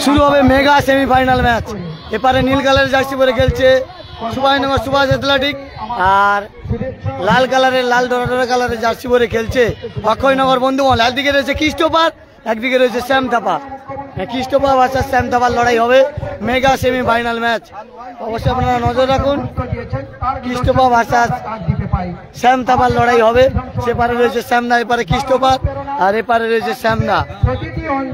শুরু হবে mega semifinal match. এপারে নীল কালারের জার্সি পরে খেলছে সুভাষনগর সুভাষ অ্যাথলেটিক, আর লাল কালারের লাল ডোরা কালারের জার্সি পরে খেলছে অক্ষয়নগর বন্ধুমহল। একদিকে রয়েছে ক্রিস্টোফার, একদিকে রয়েছে শ্যাম থাপা। ক্রিস্টোফার ভার্সাস শ্যাম থাপার লড়াই হবে মেগা সেমিফাইনাল ম্যাচ। অবশ্যই আপনারা নজর রাখুন, ক্রিস্টোফার ভার্সাস শ্যাম থাপার লড়াই হবে। সেপারে রয়েছে শ্যামদা, এপারে ক্রিস্টোফার, আর এপারে রয়েছে শ্যামদা।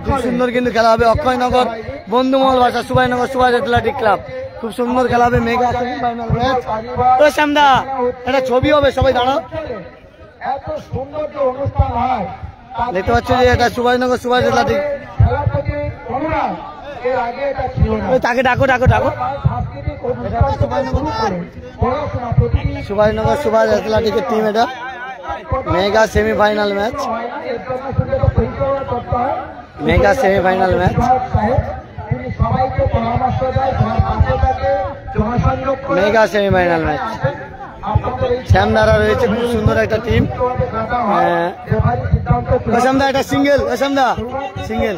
খুব সুন্দর কিন্তু খেলা হবে Akshaynagar Bandhumahal versus Subhashnagar Subhash athletic club. খুব সুন্দর খেলা হবে মেগা সেমিফাইনাল ম্যাচ। ও শ্যামদা, একটা ছবি হবে, সবাই দাঁড়াও। দেখতে পাচ্ছ যে এটা সুভাষনগর সুভাষ অ্যাথলেটিক। তাকে ডাকো ডাকো ডাকো। সুভাষনগর সুভাষ অ্যাথলেটিকের টিম এটা। Mega semifinal match, mega semifinal match, mega semifinal match. শ্যামদারা রয়েছে, খুব সুন্দর একটা টিম। শ্যামদা এটা সিঙ্গেল, শ্যামদা সিঙ্গেল।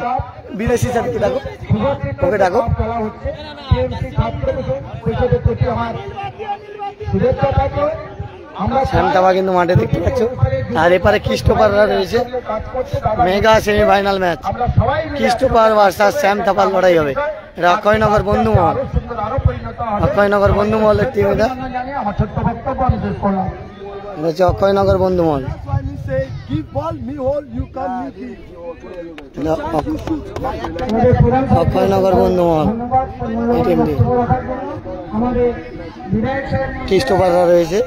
বিদেশি সাথে ডাকো, ওকে ডাকো। শ্যাম থাপা কিন্তু মাঠে দেখতে পাচ্ছ, আর এপারে ক্রিস্টোফাররা রয়েছে। Mega semifinal match, Christopher versus Shyam Thapar লড়াই হবে। এটা অক্ষয়নগর বন্ধুমহল, অক্ষয়নগর বন্ধুমহলের টিম। এটা হচ্ছে অক্ষয়নগর বন্ধুমহল। অক্ষয়নগর বন্ধুমহল এই টিমটি। ক্রিস্টোফাররা রয়েছে,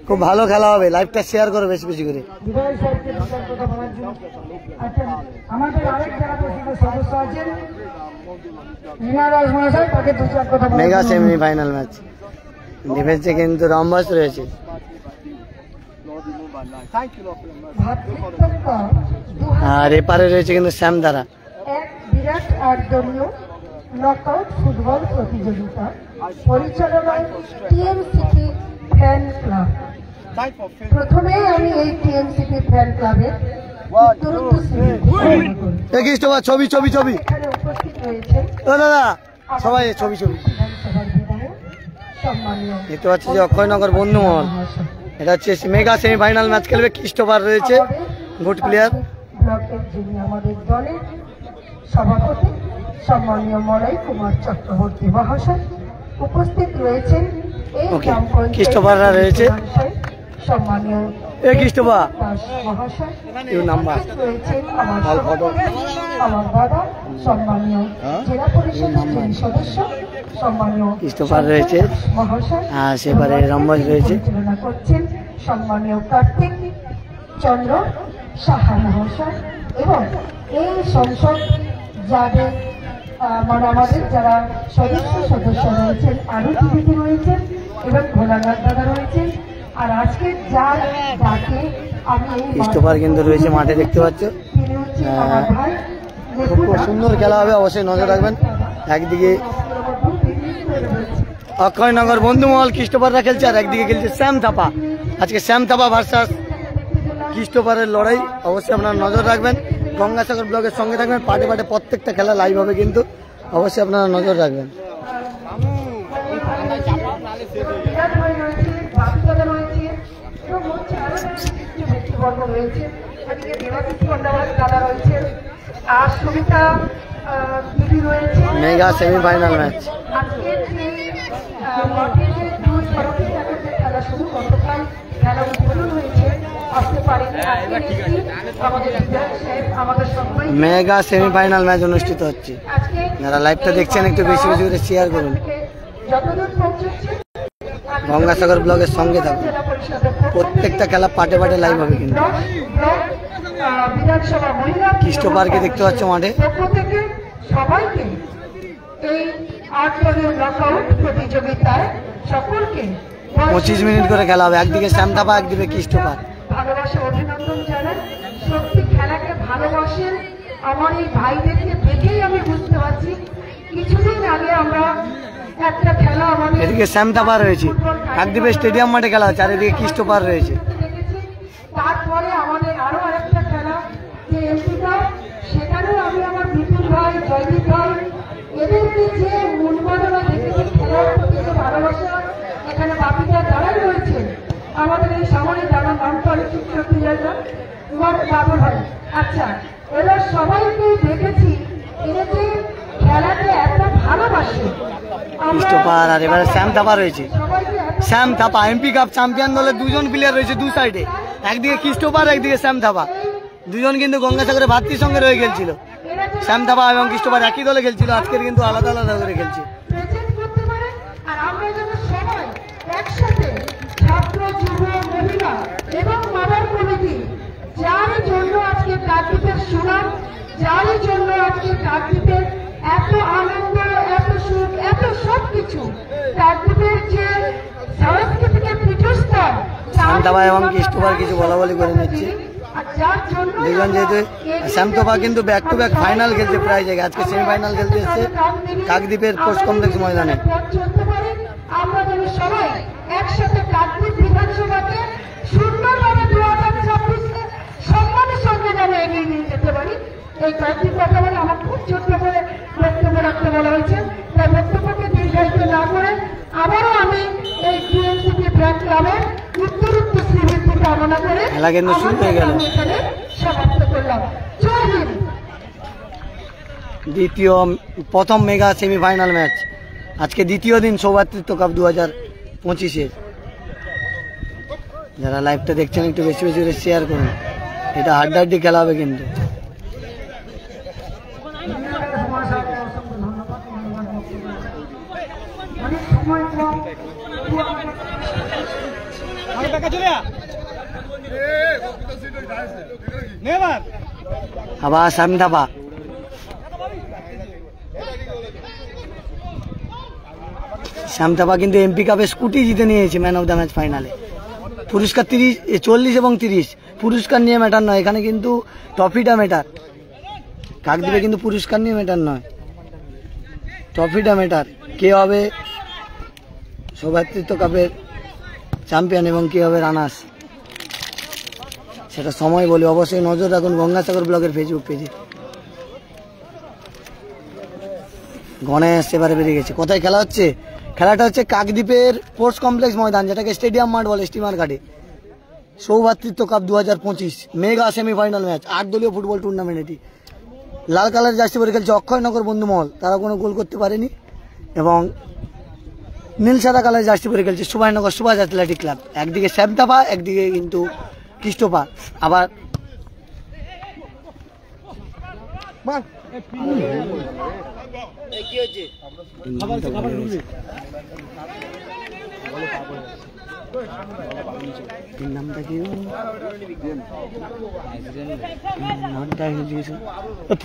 খুব ভালো খেলা হবে। লাইভটা শেয়ার করো বেশি বেশি করে। মেগা সেমিফাইনাল ম্যাচ, ডিফেন্সে কিন্তু রম্বাস রয়েছে। আর এপারে রয়েছে কিন্তু শ্যামদারা। এক বিরাট আয়োজনীয় নকআউট ফুটবল প্রতিযোগিতা পরিচালনায় টিএমসিপি ফ্যান ক্লাব। প্রথমেই আমি এই টিএমসিপি ফ্যান ক্লাবের ছবি ছবি ছবি উপস্থিত রয়েছেন দাদা সবাই ছবি ছবি। দেখতে পাচ্ছি যে অক্ষয়নগর বন্ধুমহল, এটা হচ্ছে মেগা সেমিফাইনাল ম্যাচ খেলবে। ক্রিস্টোফার রয়েছে, গুড প্লেয়ার। ব্লকের যিনি আমাদের দলের সভাপতি সম্মানীয় মলয় কুমার চক্রবর্তী মহাশয় উপস্থিত রয়েছেন। এই গ্রাম ক্রিস্টোফাররা রয়েছে, সম্মানীয় ক্রিস্টোফার মহাশয় নাম্বার রয়েছেন। আমার দাদা সম্মানীয় জেলা পরিষদের যিনি সদস্য সম্মানীয় ক্রিস্টোফার রয়েছে মহাশয়, আর সেবারে রম্বাস রয়েছে। পরিচালনা করছেন সম্মানীয় কার্তিক চন্দ্র সাহা মহাশয়, এবং এই সংসদ যাদের মানে আমাদের যারা সদস্য রয়েছেন, আরো দিদি রয়েছেন এবং ভোলানাথ দাদা রয়েছেন। আর আজকে যার ডাকে আমি ক্রিস্টোফার কিন্তু রয়েছে মাঠে, দেখতে পাচ্ছ। খুব সুন্দর খেলা হবে, অবশ্যই নজর রাখবেন। একদিকে অক্ষয়নগর বন্ধুমহল ক্রিস্টোফাররা খেলছে, আর একদিকে খেলছে শ্যাম থাপা। আজকে শ্যাম থাপা ভার্সাস ক্রিস্টোফারের লড়াই, অবশ্যই আপনারা নজর রাখবেন। গঙ্গাসাগর ব্লগের সঙ্গে থাকবেন, পাটে পাটে প্রত্যেকটা খেলা লাইভ হবে কিন্তু, অবশ্যই আপনারা নজর রাখবেন। Mega semifinal match, mega semifinal match অনুষ্ঠিত হচ্ছে। যারা লাইভটা দেখছেন একটু বেশি বেশি করে শেয়ার করুন, গঙ্গাসাগর ব্লগের সঙ্গে থাকুন। প্রত্যেকটা খেলা পাটে পাটে লাইভ হবে কিন্তু। ক্রিস্টোফারকে দেখতে পাচ্ছ মাঠে। সবাইকে এই 8 দলীয় নকআউট প্রতিযোগিতায় সকলকে 25 মিনিট করে খেলা হবে। একদিকে শ্যাম থাপা, একদিকে ক্রিস্টোফার। ভালোবাসা অভিনন্দন জানাই। সত্যি খেলাকে ভালোবাসেন আমার এই ভাইদেরকে দেখেই আমি বুঝতে পারছি। কিছুদিন আগে আমরা একটা খেলা আমাদের এদিকে শ্যাম থাপা রয়েছে, একদিকে স্টেডিয়াম মাঠে খেলা হচ্ছে, আর এদিকে ক্রিস্টোফার রয়েছে। তারপরে আমাদের আরো আরেকটা খেলা যে এমপিটা, সেখানেও আমি আমার বিপুল ভাই, জয়দীপ ভাই আমাদের এই সামনে যারা নাম করে শিক্ষার্থী জায়গা তোমার বাবু ভাই। আচ্ছা, এরা সবাইকে দেখেছি এরা যে খেলাতে এত ভালোবাসে। ক্রিস্টোফার আর এবারে শ্যাম থাপা রয়েছে। শ্যাম থাপা এমপি কাপ চ্যাম্পিয়ন দলের দুজন প্লেয়ার রয়েছে দু সাইডে, একদিকে ক্রিস্টোফার একদিকে শ্যাম থাপা। দুজন কিন্তু গঙ্গাসাগরে ভাতৃর সঙ্গে রয়ে খেলছিল। শ্যাম থাপা এবং ক্রিস্টোফার একই দলে খেলছিল, আজকের কিন্তু আলাদা আলাদা করে খেলছে। আর আমরা যেন সবাই একসাথে ছাত্র, যুব, মহিলা এবং মাদার কমিটি, যার জন্য আজকে কাকদ্বীপের সুনাম, যার জন্য আজকে কাকদ্বীপের এত আনন্দ, এত সুখ, এত সব কিছু, কাকদ্বীপের যে সাংস্কৃতিক পীঠস্থান, শ্যাম থাপা এবং ক্রিস্টোফার কিছু বলা বলি করে নিচ্ছে দুজন, যেহেতু শ্যাম থাপা কিন্তু ব্যাক টু ব্যাক ফাইনাল খেলছে প্রায় জায়গায়, আজকে সেমিফাইনাল খেলতে এসছে কাকদ্বীপের পোস্ট কমপ্লেক্স ময়দানে। আমরা যেন সবাই একসাথে কাকদ্বীপ বিধানসভাকে সুন্দরভাবে 2026-কে সম্মানের সঙ্গে যেন এগিয়ে নিয়ে যেতে পারি, এই কয়েকটি কথা বলে আমার খুব ছোট্ট করে বক্তব্য রাখতে বলা হয়েছে। তাই বক্তব্যকে দীর্ঘায়িত না করে আবারও আমি এই টিএমসিপি ব্র্যান্ড ক্লাবের উত্তরোত্তর শ্রীবৃদ্ধি কামনা করে খেলা কিন্তু শুরু হয়ে গেল। এখানে সমাপ্ত করলাম। জয় হিন্দ। দ্বিতীয় প্রথম মেগা সেমিফাইনাল ম্যাচ, আজকে দ্বিতীয় দিন সৌভাতৃত্ব কাপ 2025-এর। যারা লাইভটা দেখছেন একটু বেশি বেশি করে শেয়ার করুন, এটা হাড্ডাহাড্ডি খেলা হবে কিন্তু। আবার শ্যাম থাপা, শ্যাম থাপা কিন্তু এমপি কাপে স্কুটি জিতে নিয়েছে ম্যান অফ দ্য ম্যাচ ফাইনালে। পুরস্কার 40 এবং 30, পুরস্কার নিয়ে ম্যাটার নয়, এখানে কিন্তু ট্রফিটা ম্যাটার। কাকদ্বীপে কিন্তু পুরস্কার নিয়ে ম্যাটার নয়, ট্রফিটা ম্যাটার। কে হবে সৌভাতৃত্ব কাপের চ্যাম্পিয়ন এবং কে হবে রানার্স, সেটা সময় বলে। অবশ্যই নজর রাখুন গঙ্গাসাগর ব্লগের ফেসবুক পেজে। গণেশ এবারে বেরিয়ে গেছে। কোথায় খেলা হচ্ছে? খেলাটা হচ্ছে কাকদ্বীপের স্পোর্টস কমপ্লেক্স ময়দান, যেটাকে স্টেডিয়াম মাঠ বলে, স্টিমার ঘাটে। সৌভাতৃত্ব কাপ 2025 মেগা সেমিফাইনাল ম্যাচ, 8 দলীয় ফুটবল টুর্নামেন্ট। এটি লাল কালার জার্সি পরে খেলছে অক্ষয়নগর বন্ধুমহল, তারা কোনো গোল করতে পারেনি। এবং নীল সাদা কালার জার্সি পরে খেলছে সুভাষনগর সুভাষ অ্যাথলেটিক ক্লাব। একদিকে শ্যাম থাপা, একদিকে কিন্তু ক্রিস্টোফার। আবার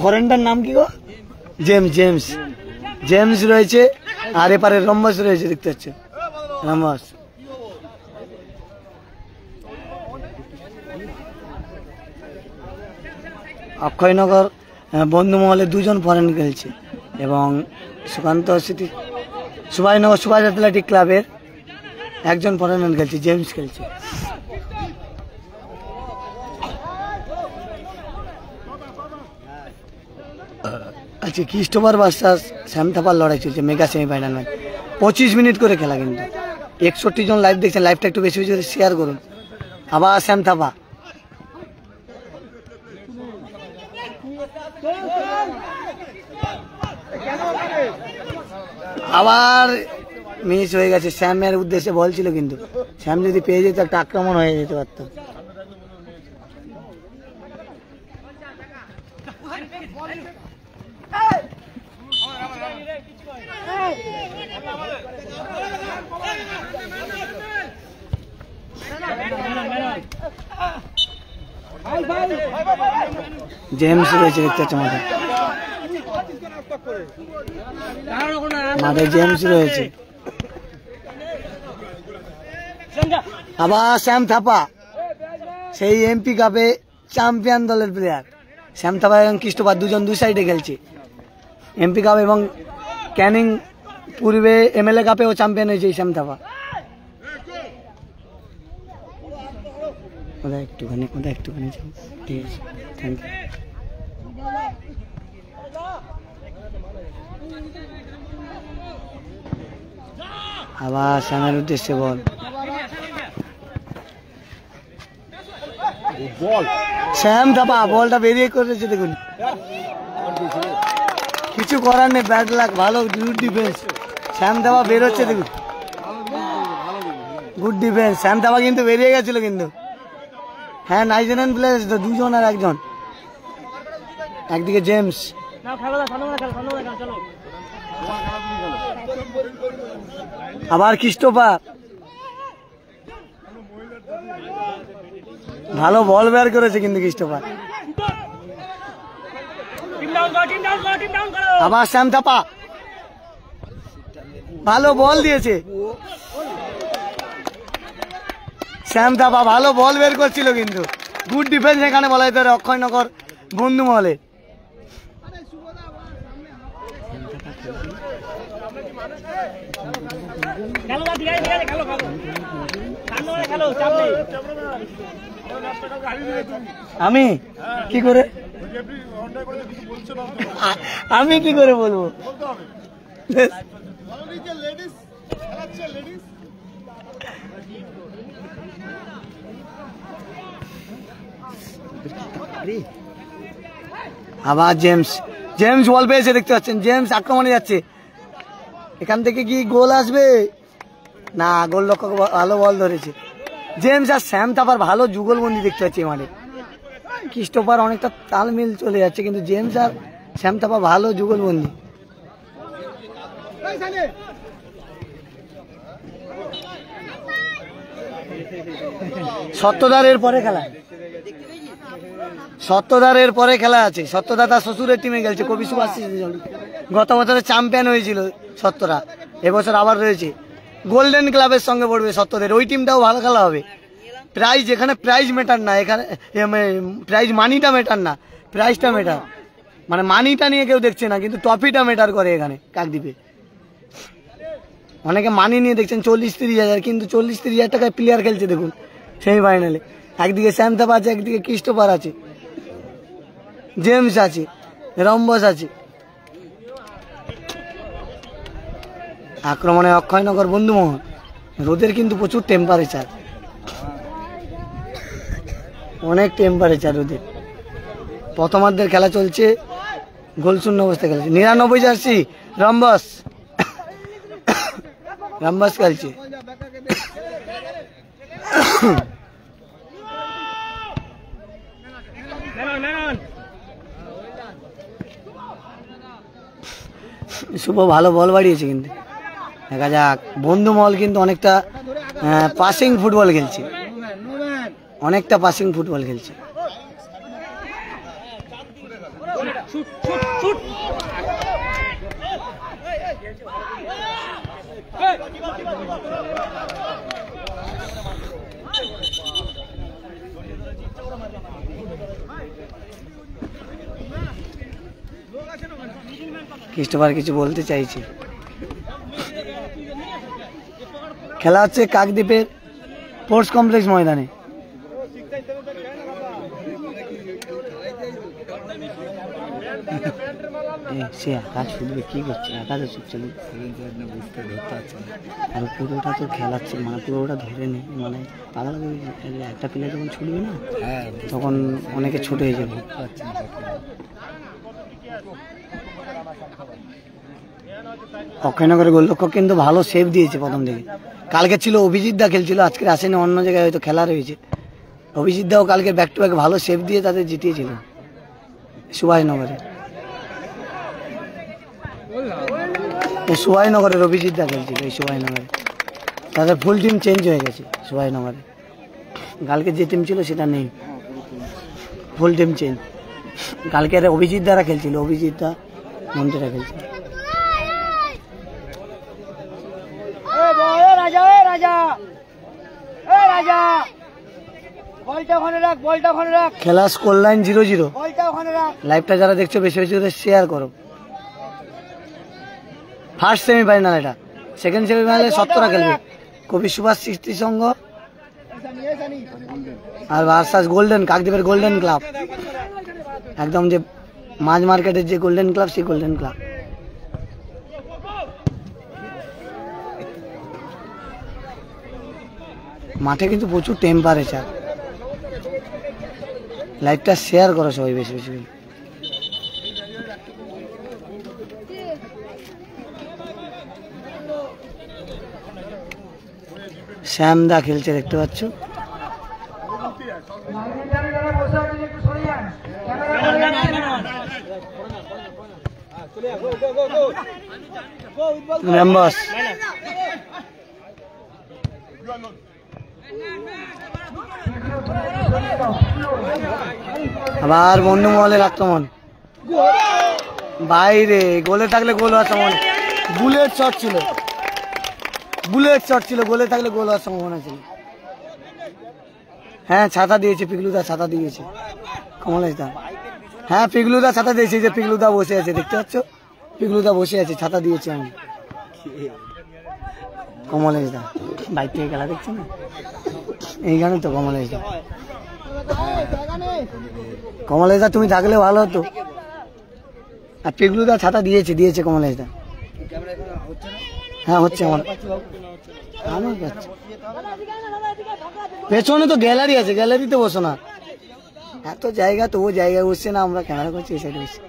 ফরেনটার নাম কি গো? জেমস জেমস রয়েছে, আর এপারে রম্বস রয়েছে, দেখতে পাচ্ছ রম্বস। অক্ষয়নগর বন্ধুমহলে দুজন ফরেন খেলছে এবং সুকান্ত স্মৃতি সুভাষনগর সুভাষ অ্যাথলেটিক ক্লাবের একজন ফরেনার খেলছে, জেমস খেলছে। আচ্ছা, ক্রিস্টোফার ভার্সাস শ্যাম থাপার লড়াই চলছে মেগা সেমিফাইনাল ম্যাচ। 25 মিনিট করে খেলা কিন্তু। 61 জন লাইভ দেখছেন, লাইভটা একটু বেশি বেশি করে শেয়ার করুন। আবার শ্যাম থাপা, আবার মিস হয়ে গেছে। শ্যামের উদ্দেশ্যে বল ছিল, কিন্তু শ্যাম যদি পেয়ে যেত একটা আক্রমণ হয়ে যেতে পারত। জেমস রয়েছে, দেখতে পাচ্ছ মাঠে, মাঠে জেমস রয়েছে। আবার শ্যাম থাপা, সেই এমপি কাপে চ্যাম্পিয়ন দলের প্লেয়ার। শ্যাম থাপা এবং ক্রিস্টোফার দুজন দুই সাইডে খেলছে। এমপি কাপ এবং ক্যানিং পূর্বে এমএলএ কাপেও চ্যাম্পিয়ন হয়েছে শ্যাম থাপা। একটুখানি ঠিক আছে, থ্যাংক ইউ। আবার শ্যামের উদ্দেশ্যে বল। শ্যাম থাপা বলটা বেরিয়ে করেছে দেখুন, কিছু করার নেই, ব্যাড লাক, ভালো গুড ডিফেন্স। শ্যাম থাপা বেরোচ্ছে দেখুন, গুড ডিফেন্স। শ্যাম থাপা কিন্তু বেরিয়ে গেছিল কিন্তু। হ্যাঁ, নাইজেরিয়ান প্লেয়ার তো, দুজন আর একজন। একদিকে জেমস, আবার ক্রিস্টোফার, ভালো বল বের করেছে কিন্তু ক্রিস্টোফার। আবার শ্যাম থাপা ভালো বল দিয়েছে, শ্যাম থাপা ভালো বল বের করছিল কিন্তু। গুড ডিফেন্স এখানে বলা যেতে পারে অক্ষয়নগর বন্ধু মহলে। আমি কি করে বলবো? আবার জেমস, জেমস বল পেয়েছে দেখতে পাচ্ছেন, জেমস আক্রমণে যাচ্ছে। এখান থেকে কি গোল আসবে? না, গোল রক্ষক ভালো বল ধরেছে। জেমস আর শ্যাম থাপার ভালো যুগলবন্দি দেখতে পাচ্ছি মানে। ক্রিস্টোফার অনেকটা তালমিল চলে যাচ্ছে, কিন্তু জেমস আর শ্যাম থাপা ভালো যুগলবন্দি। সত্যদারের পরে খেলা, সত্যদারের পরে খেলা আছে। সত্যদা তার শ্বশুরের টিমে খেলছে, কবি সুভাষ। গত বছরে চ্যাম্পিয়ন হয়েছিল সত্যরা, এবছর আবার রয়েছে। গোল্ডেন ক্লাবের সঙ্গে পড়বে সত্যদের, ওই টিমটাও ভালো খেলা হবে। প্রাইজ, এখানে প্রাইজ মেটার না, এখানে প্রাইজ মানিটা মেটার না, প্রাইজটা মেটার। মানে মানিটা নিয়ে কেউ দেখছে না, কিন্তু ট্রফিটা মেটার করে এখানে কাকদ্বীপে। অনেকে মানি নিয়ে দেখছেন 40-30 হাজার, কিন্তু 40-30 হাজার টাকায় প্লেয়ার খেলছে দেখুন সেমিফাইনালে। একদিকে শ্যাম থাপা আছে, একদিকে ক্রিস্টোফার আছে, জেমস আছে, রম্বস আছে। আক্রমণে অক্ষয়নগর বন্ধুমোহন। রোদের কিন্তু প্রচুর টেম্পারেচার, অনেক টেম্পারেচার রোদের। প্রথমার্ধের খেলা চলছে, গোলশূন্য অবস্থায় খেলছে। 99 জার্সি রম্বস, রম্বস খেলছে। শুভ ভালো বল বাড়িয়েছে কিন্তু। দেখা যাক, বন্ধুমহল কিন্তু অনেকটা পাসিং ফুটবল খেলছে, অনেকটা পাসিং ফুটবল খেলছে। ক্রিস্টোফার কিছু বলতে চাইছে। খেলা হচ্ছে কাকদ্বীপের স্পোর্টস কমপ্লেক্স ময়দানে। সে আকাশ ফুটবে কি করছে? আকাশে ছুটছে, আর পুরোটা তো খেলাচ্ছে, মানে পুরোটা ধরে নেই, মানে পাগলা একটা প্লেয়ার যখন ছুটবে না, তখন অনেকে ছুটে হয়ে যাবে। অক্ষয়নগরের গোলরক্ষক কিন্তু ভালো সেভ দিয়েছে প্রথম দিকে। কালকে ছিল অভিজিৎ দা খেলছিল, আজকে আসেনি, অন্য জায়গায় হয়তো খেলা রয়েছে। অভিজিৎ দাও কালকে ব্যাক টু ব্যাক ভালো সেভ দিয়ে তাদের জিতিয়েছিল সুভাষনগরে। সুভাষনগরের অভিজিৎ দা খেলছিল এই সুভাষনগরে, তাদের ফুল টিম চেঞ্জ হয়ে গেছে সুভাষনগরে। কালকে যে টিম ছিল সেটা নেই, ফুল টিম চেঞ্জ। কালকে অভিজিৎ দ্বারা খেলছিল, অভিজিৎ দা মন্ত্রীরা খেলছিল। খেলা স্কোর লাইন 0-0। লাইভটা যারা দেখছো বেশি বেশি করে শেয়ার করো। ফার্স্ট সেমিফাইনাল এটা, সেকেন্ড সেমিফাইনালে সত্যরা খেলবে, কবি সুভাষ সৃষ্টি সংঘ আর ভার্সাস গোল্ডেন, কাকদ্বীপের গোল্ডেন ক্লাব, একদম যে মাঝ মার্কেটের যে গোল্ডেন ক্লাব, সেই গোল্ডেন ক্লাব। মাঠে কিন্তু প্রচুর টেম্পারেচার। লাইভটা শেয়ার করো সবাই বেশি বেশি করে। শ্যামদা খেলছে দেখতে পাচ্ছ। মেম্বার্স আবার বন্ধু মহলের আক্রমণ বাইরে, গোলে থাকলে গোল হওয়ার সম্ভাবনা। বুলেট শট ছিল, বুলেট শট ছিল, গোলে থাকলে গোল হওয়ার সম্ভাবনা ছিল। হ্যাঁ ছাতা দিয়েছে পিগলুদা, ছাতা দিয়েছে কমলেশ দা। হ্যাঁ পিগলুদা ছাতা দিয়েছে, যে পিগলুদা বসে আছে দেখতে পাচ্ছ, পিগলুদা বসে আছে, ছাতা দিয়েছে আমি। কমলেশ দা বাইক থেকে খেলা দেখছো না, এইখানে তো কমলেশ দা। কমলেশ দা তুমি থাকলে ভালো হতো। আর পিগলুদা ছাতা দিয়েছে, দিয়েছে কমলেশ দা। হ্যাঁ হচ্ছে আমার পেছনে তো গ্যালারি আছে, গ্যালারিতে বসো না, এত জায়গা তো ও জায়গায় বসছে না, আমরা ক্যামেরা করছি এই সাইডে বসে।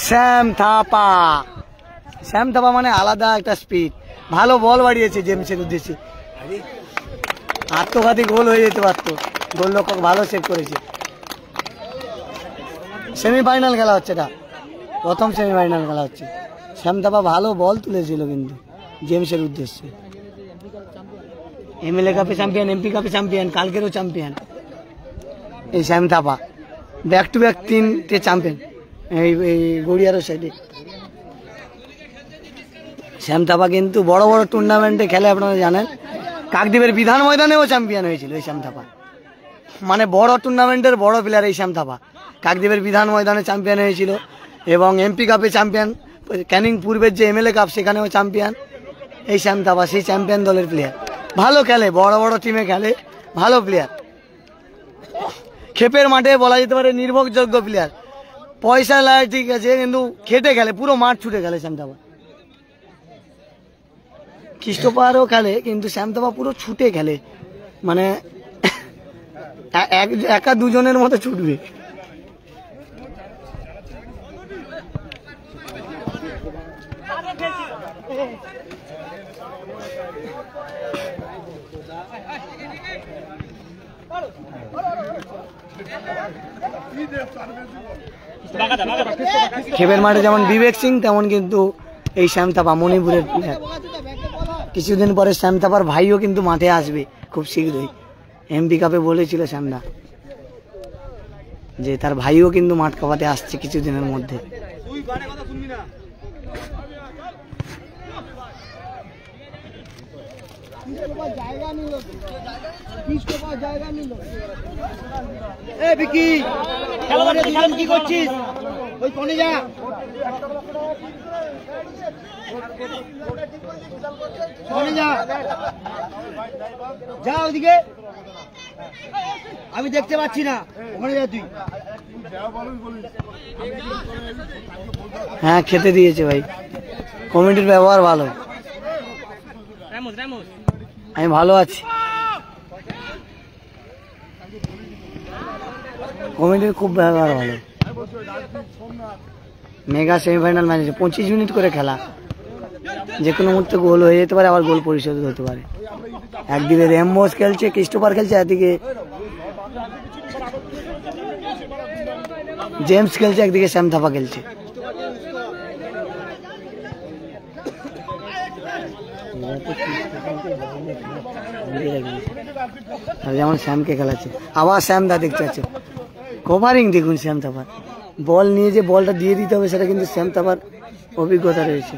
শ্যাম থাপা, শ্যাম থাপা মানে আলাদা একটা স্পিড, ভালো বল বাড়িয়েছে জেমসের উদ্দেশ্যে, আত্মঘাতী গোল হয়ে যেতে পারতো, গোলরক্ষক ভালো সেভ করেছে। সেমিফাইনাল খেলা হচ্ছে, এটা প্রথম সেমিফাইনাল খেলা হচ্ছে। শ্যাম থাপা ভালো বল তুলেছিল কিন্তু জেমসের উদ্দেশ্যে। এমএলএ কাপে চ্যাম্পিয়ন, এমপি কাপে চ্যাম্পিয়ন, কালকেরও চ্যাম্পিয়ন এই শ্যাম থাপা, ব্যাক টু ব্যাক 3টে চ্যাম্পিয়ন এই গড়িয়ারও সাইডে। শ্যাম থাপা কিন্তু বড় বড় টুর্নামেন্টে খেলে, আপনারা জানেন কাকদ্বীপের বিধান ময়দানেও চ্যাম্পিয়ন হয়েছিল এই শ্যাম থাপা, মানে বড় টুর্নামেন্টের বড় প্লেয়ার এই শ্যাম থাপা। কাকদ্বীপের বিধান ময়দানে চ্যাম্পিয়ন হয়েছিল এবং এমপি কাপে চ্যাম্পিয়ন, ক্যানিং পূর্বের যে এমএলএ কাপ সেখানেও চ্যাম্পিয়ন এই শ্যাম থাপা, সেই চ্যাম্পিয়ন দলের প্লেয়ার। ভালো খেলে, বড় বড় টিমে খেলে, ভালো প্লেয়ার। ক্ষেপের মাঠে বলা যেতে পারে নির্ভরযোগ্য প্লেয়ার, পয়সা লাগে ঠিক আছে কিন্তু খেটে খেলে, পুরো মাঠ ছুটে খেলে শ্যাম থাপা। খ্রিস্টপাহাড়ও খেলে কিন্তু শ্যাম থাপা পুরো ছুটে খেলে, মানে একা দুজনের মতো ছুটবে। খেপের মাঠে যেমন বিবেক সিং, তেমন কিন্তু এই শ্যাম থাপা মণিপুরের প্লেয়ার। কিছুদিন পরে শ্যাম থাপার ভাইও কিন্তু মাঠে আসবে খুব শীঘ্রই, এমপি কাপে বলেছিল শ্যামদা যে তার ভাইও কিন্তু মাঠ কাপাতে আসছে কিছুদিনের মধ্যে। কি করছিস ওই কোনে যা, যা ওদিকে, আমি দেখতে পাচ্ছি না, ওখানে যা তুই। হ্যাঁ খেতে দিয়েছে ভাই, কমিটির ব্যবহার ভালো, আমি ভালো আছি। কমিটির খুব ব্যবহার ভালো। মেগা সেমিফাইনাল ম্যাচ 25 মিনিট করে খেলা, যে কোনো মুহূর্তে গোল হয়ে যেতে পারে, আবার গোল পরিশোধ হতে পারে। একদিকে রেমবোস খেলছে, খ্রিস্টোফার খেলছে, একদিকে জেমস খেলছে, একদিকে শ্যাম থাপা খেলছে। যেমন শ্যামকে খেলাচ্ছে, আবার শ্যাম দা দেখতে পাচ্ছে, কভারিং দেখুন শ্যাম থাপার, বল নিয়ে যে বলটা দিয়ে দিতে হবে সেটা কিন্তু শ্যাম থাপার অভিজ্ঞতা রয়েছে।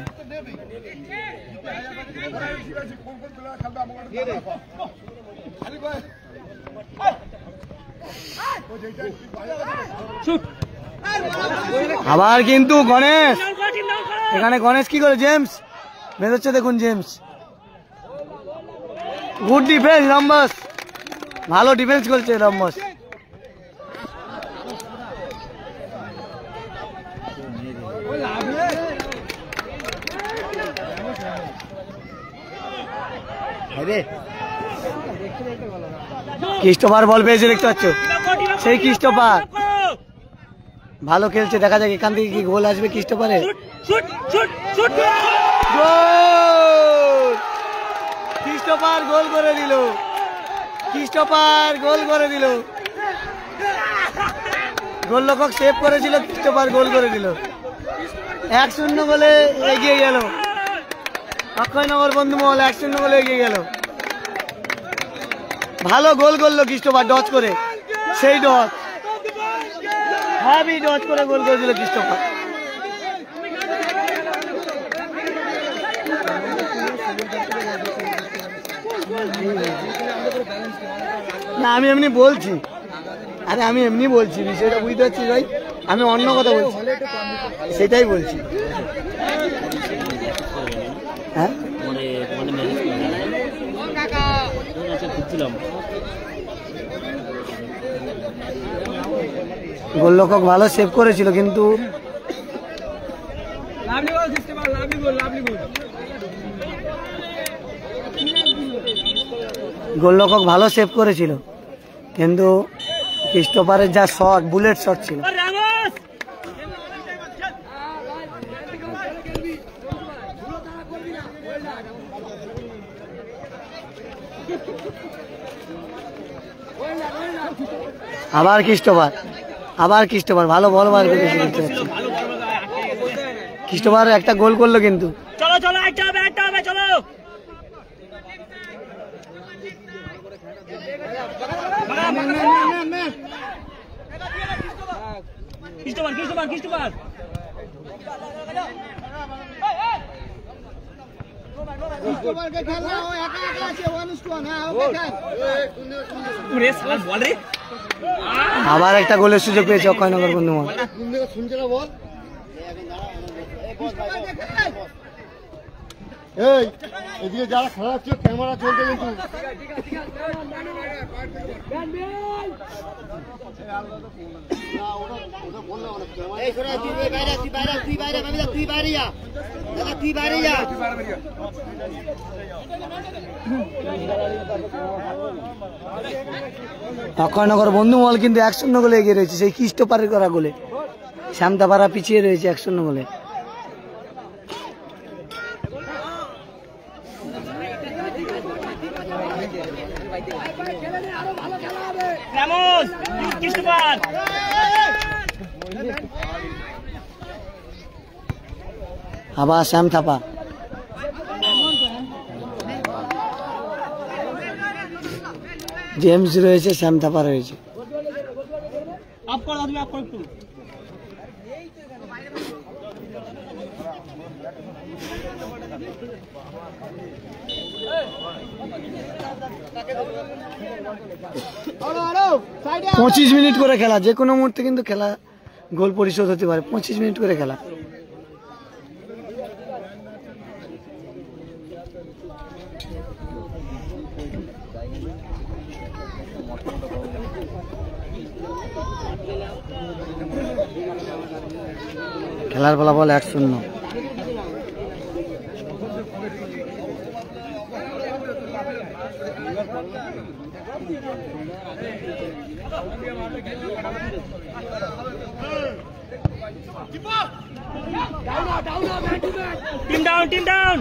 আবার কিন্তু গণেশ, এখানে গণেশ কি করে, জেমস বেরোচ্ছে দেখুন, জেমস গুড ডিফেন্স, রম্বস ভালো ডিফেন্স করছে রম্বস। ক্রিস্টোফার বল পেয়েছে, দেখতে পাচ্ছ, সেই ক্রিস্টোফার ভালো খেলছে। দেখা যাক এখান থেকে কি গোল আসবে ক্রিস্টোফারের। ক্রিস্টোফার গোল করে দিল, ক্রিস্টোফার গোল করে দিল। গোলরক্ষক সেভ করেছিল, ক্রিস্টোফার গোল করে দিল। 1-0 গোলে এগিয়ে গেল অক্ষয়নগর বন্ধুমহল, 1-0 গোলে এগিয়ে গেল। ভালো গোল করলো ক্রিস্টোফার, ডচ করে, সেই ডচ, হ্যাভি ডচ করে গোল করে দিল ক্রিস্টোফার। না আমি এমনি বলছি, আরে আমি এমনি বলছি, বিষয়টা বুঝতে পারছিস ভাই, আমি অন্য কথা বলছি, সেটাই বলছি। হ্যাঁ গোলরক্ষক ভালো সেভ করেছিল, কিন্তু গোলরক্ষক ভালো সেভ করেছিল, কিন্তু ক্রিস্টোফারের যা শট, বুলেট শট ছিল। আবার ক্রিস্টোফার, আবার ক্রিস্টোফার ভালো বল বার করেছিল। ক্রিস্টোফার একটা গোল করলো, কিন্তু চলো চলো একটা হবে চলো। ক্রিস্টোফার আবার একটা গোলের সুযোগ পেয়েছে অক্ষয়নগর বন্ধুমহল। এদিকে যারা খেলা হচ্ছে ক্যামেরা চলছে, কিন্তু অক্ষয়নগর বন্ধুমহল কিন্তু 1-0 গোলে এগিয়ে রয়েছে, সেই ক্রিস্টোফারের করা গোলে। শ্যামতাপাড়া পিছিয়ে রয়েছে 1-0 গোলে। আবার শ্যামথাপা, জেমস রয়েছে, শ্যামথাপা রয়েছে। 25 মিনিট করে খেলা, যে কোনো মুহূর্তে কিন্তু খেলা গোল পরিশোধ হতে পারে। 25 মিনিট করে খেলা। খেলার ফলাফল 1-0। Team down.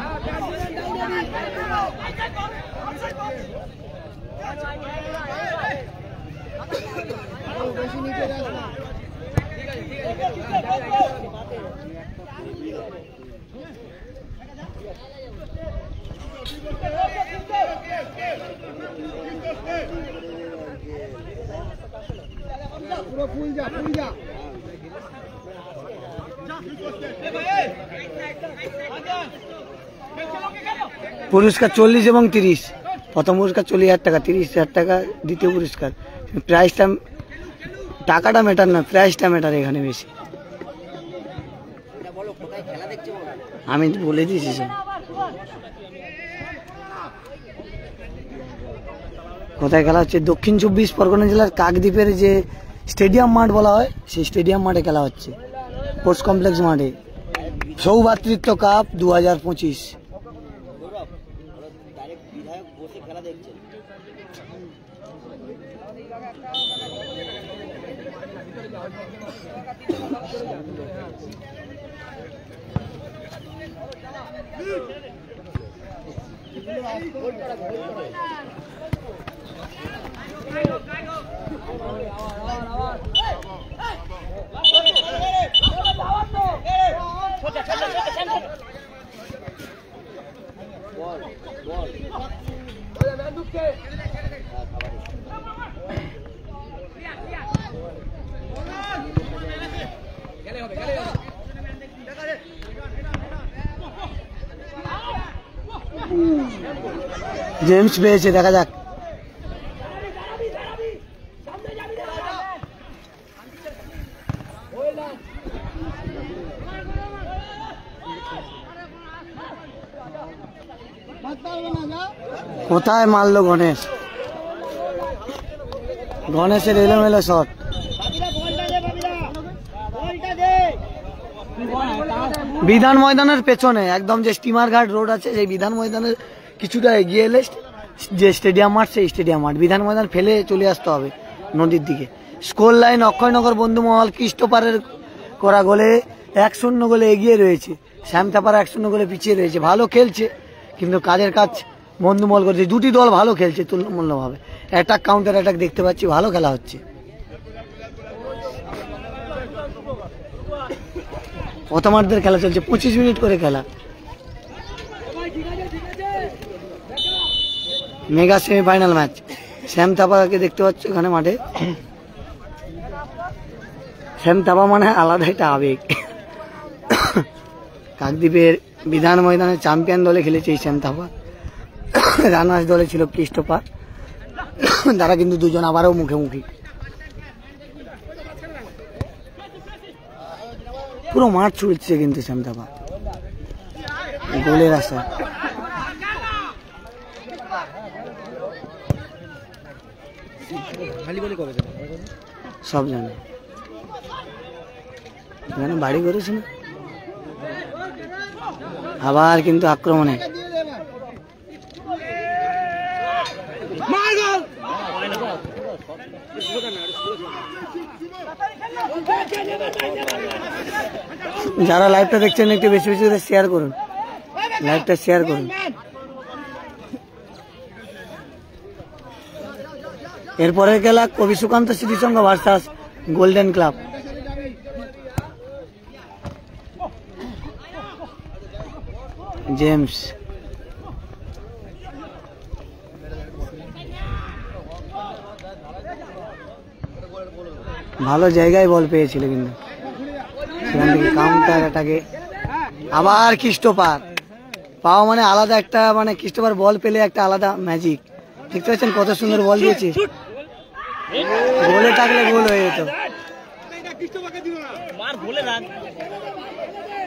পুরস্কার 40 এবং 30। প্রথম পুরস্কার 40,000 টাকা, 30,000 টাকা দ্বিতীয় পুরস্কার। প্রাইসটা, টাকাটা ম্যাটার না, প্রাইসটা ম্যাটার এখানে বেশি। আমি বলে দিয়েছি স্যার। কোথায় খেলা হচ্ছে? দক্ষিণ 24 পরগনা জেলার কাকদ্বীপের যে স্টেডিয়াম মাঠ বলা হয়, সেই স্টেডিয়াম মাঠে খেলা হচ্ছে, স্পোর্টস কমপ্লেক্স মাঠে। সৌভাতৃত্ব কাপ 2025। দেখছে। জেমস পেয়েছে, দেখা যাক। কোথায় মারলো গণেশ? গণেশের এলোমেলো শট। বিধান ময়দানের পেছনে একদম যে স্টিমার ঘাট রোড আছে, সেই বিধান ময়দানের কিছুটা এগিয়ে এলে যে স্টেডিয়াম মাঠ, সেই স্টেডিয়াম মাঠ। বিধান ময়দান ফেলে চলে আসতে হবে নদীর দিকে। স্কোর লাইন অক্ষয়নগর বন্ধুমহল কৃষ্ণপাড়ের করা গোলে 1-0 গোলে এগিয়ে রয়েছে। শ্যামতাপাড়া 1-0 গোলে পিছিয়ে রয়েছে। ভালো খেলছে, কিন্তু কাজের কাজ বন্ধুমহল করছে। দুটি দল ভালো খেলছে তুলনামূলকভাবে। অ্যাটাক কাউন্টার অ্যাটাক দেখতে পাচ্ছি, ভালো খেলা হচ্ছে। প্রথমার্ধের খেলা চলছে, 25 মিনিট করে খেলা। Mega semifinal match. শ্যামতাপাকে দেখতে পাচ্ছ এখানে মাঠে। শ্যামতাপা মানে আলাদা একটা আবেগ। কাকদ্বীপের বিধান ময়দানে চ্যাম্পিয়ন দলে খেলেছে এই শ্যামতাপা। রানার্স দলে ছিল কৃষ্ণপাড়। তারা কিন্তু দুজন আবারও মুখোমুখি। পুরো মাঠ ছুটছে কিন্তু শ্যামতাপা গোলের আশা। সব জানে, এখানে বাড়ি করেছে না। আবার কিন্তু আক্রমণে যারা লাইভটা দেখছেন একটু বেশি বেশি করে শেয়ার করুন, লাইভটা শেয়ার করুন। এরপরের খেলা Kabi Sukanta Smritisangha versus golden club. James ভালো জায়গায় বল পেয়েছিল, কিন্তু সেখান থেকে কাউন্টার অ্যাটাকে আবার কৃষ্ণপাড় পাওয়া মানে আলাদা একটা, মানে কৃষ্ণপাড় বল পেলে একটা আলাদা ম্যাজিক। দেখতে পাচ্ছেন কত সুন্দর বল দিয়েছে। গোলে থাকলে গোল হয়ে যেত।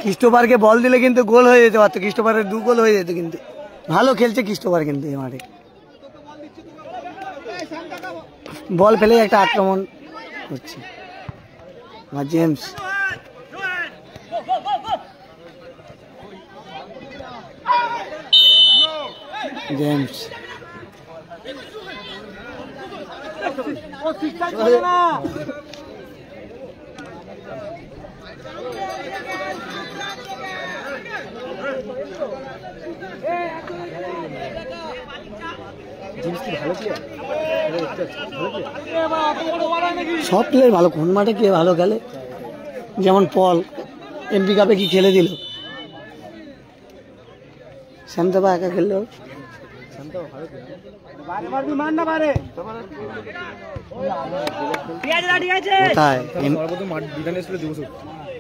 কৃষ্ণপাড়কে বল দিলে কিন্তু গোল হয়ে যেতে পারতো। কৃষ্ণপাড়ের 2 গোল হয়ে যেত। কিন্তু ভালো খেলছে কৃষ্ণপাড় কিন্তু এই মাঠে। বল ফেলে একটা আক্রমণ হচ্ছে। জেমস জেমস সব প্লেয়ার ভালো। কোন মাঠে কে ভালো খেলে, যেমন পল এমপি কাপে কি খেলে দিল। শ্যামতাপা একা খেললো।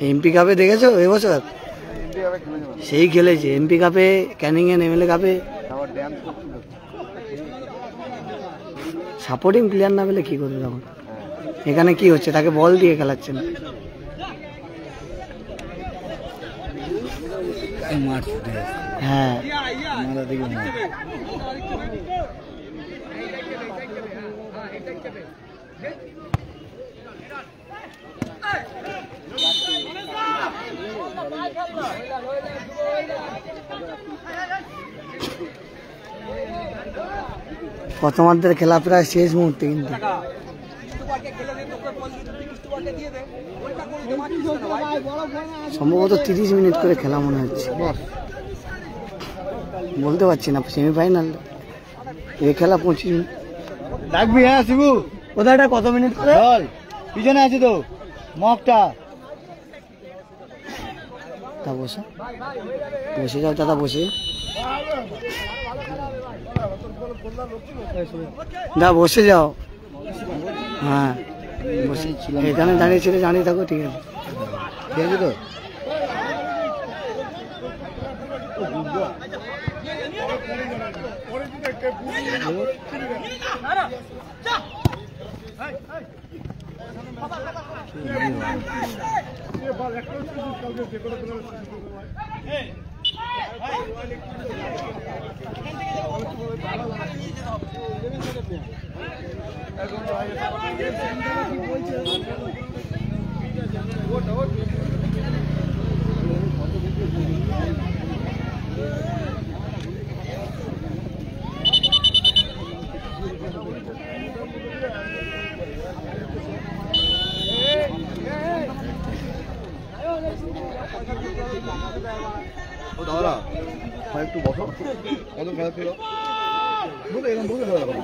এমপি কাপে দেখেছো এবছর? সেই খেলেছে এমপি কাপে, ক্যানিং এমএলএ কাপে। সাপোর্টিং প্লেয়ার না পেলে কি করবে তখন? এখানে কি হচ্ছে, তাকে বল দিয়ে খেলাচ্ছেন। হ্যাঁ প্রথমার্ধের খেলা প্রায় শেষ মুহূর্তে কিন্তু সম্ভবত 30 মিনিট করে খেলা মনে হচ্ছে, বলতে পারছি না। সেমিফাইনাল এই খেলা 25 মিনিট। ডাকবি হ্যাঁ শিবু, কোথায় এটা কত মিনিট করে? চল পিছনে আছে তো মগটা। তা বসে বসে যাও দাদা, বসে দা, বসে যাও। হ্যাঁ বসে এখানে দাঁড়িয়েছিলে, দাঁড়িয়ে থাকো, ঠিক আছে। ঠিক আছে তো ও দাদা ভাই একটু বসো, কত খেলা ছিল বলে এরকম বলে খেলা করো।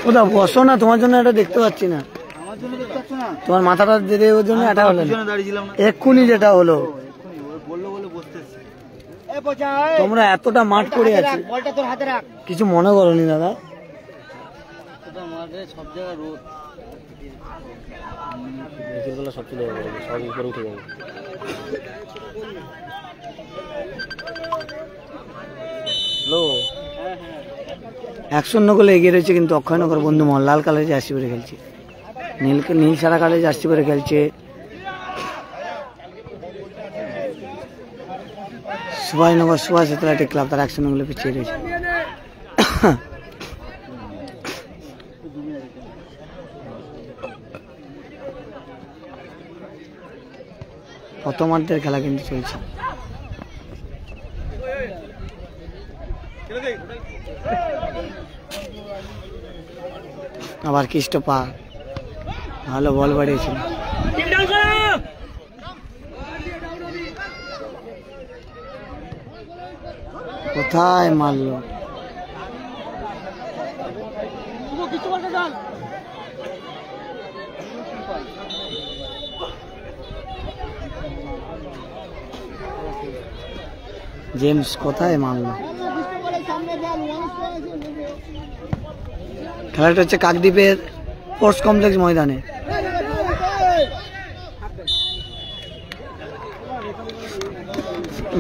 ওদা বসো না, তোমার জন্য এটা দেখতে পাচ্ছি না। আমার জন্য দেখতে পাচ্ছ না? তোমার মাথাটা দিয়ে ওর জন্য এটা হলো না। পিছনে দাঁড়িয়েছিলাম না, এক্ষুনি যেটা হলো, বললো বলে বসতেছি। তোমরা এতটা মাঠ করে আছে, বলটা তোর হাতে রাখ। কিছু মনে করোনি দাদা? মাঠে সব জায়গায় রোদ, সব চলে যাবে, সব উপরে উঠে যাবে। হ্যালো, 1-0 গোলে এগিয়ে রয়েছে কিন্তু অক্ষয়নগর বন্ধুমহল। লাল কালারের জার্সি পরে খেলছে, নীল সাদা কালারের জার্সি পরে খেলছে সুভাষনগর সুভাষ অ্যাথলেটিক ক্লাব। তারা 1-0 গোলে পিছিয়ে রয়েছে। প্রথমার্ধের খেলা কিন্তু চলছে। আবার কৃষ্ণপা ভালো বল বাড়িয়েছিল। টিম ডাউন করো। কোথায় মারলো? জেমস কোথায় মারলো? খেলাটা হচ্ছে কাকদ্বীপের স্পোর্টস কমপ্লেক্স ময়দানে।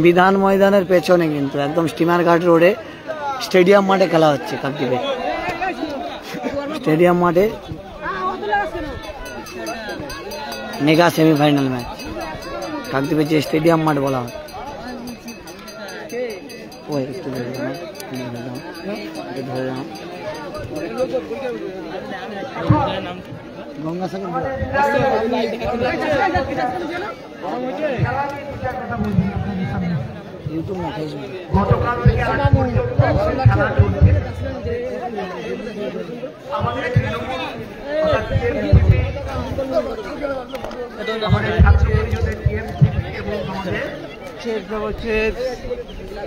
বিধান ময়দানের পেছনে কিন্তু একদম স্টিমার ঘাট রোডে স্টেডিয়াম মাঠে খেলা হচ্ছে। কাকদ্বীপে স্টেডিয়াম মাঠে মেগা সেমিফাইনাল ম্যাচ। কাকদ্বীপের যে স্টেডিয়াম মাঠ বলা হয়। ওই একটু ধরে যাও, ধরে যাও। গঙ্গাসাগর ইউটিউব না ফেসবুক। গতকাল থেকে আজ পর্যন্ত খেলা চলছে। আমাদের তৃণমূল আমাদের ছাত্র পরিষদের টিএমসি এবং আমাদের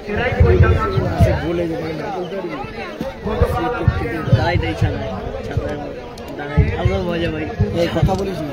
জেলায় পরিচালনা করছে। এই কথা বলিস না।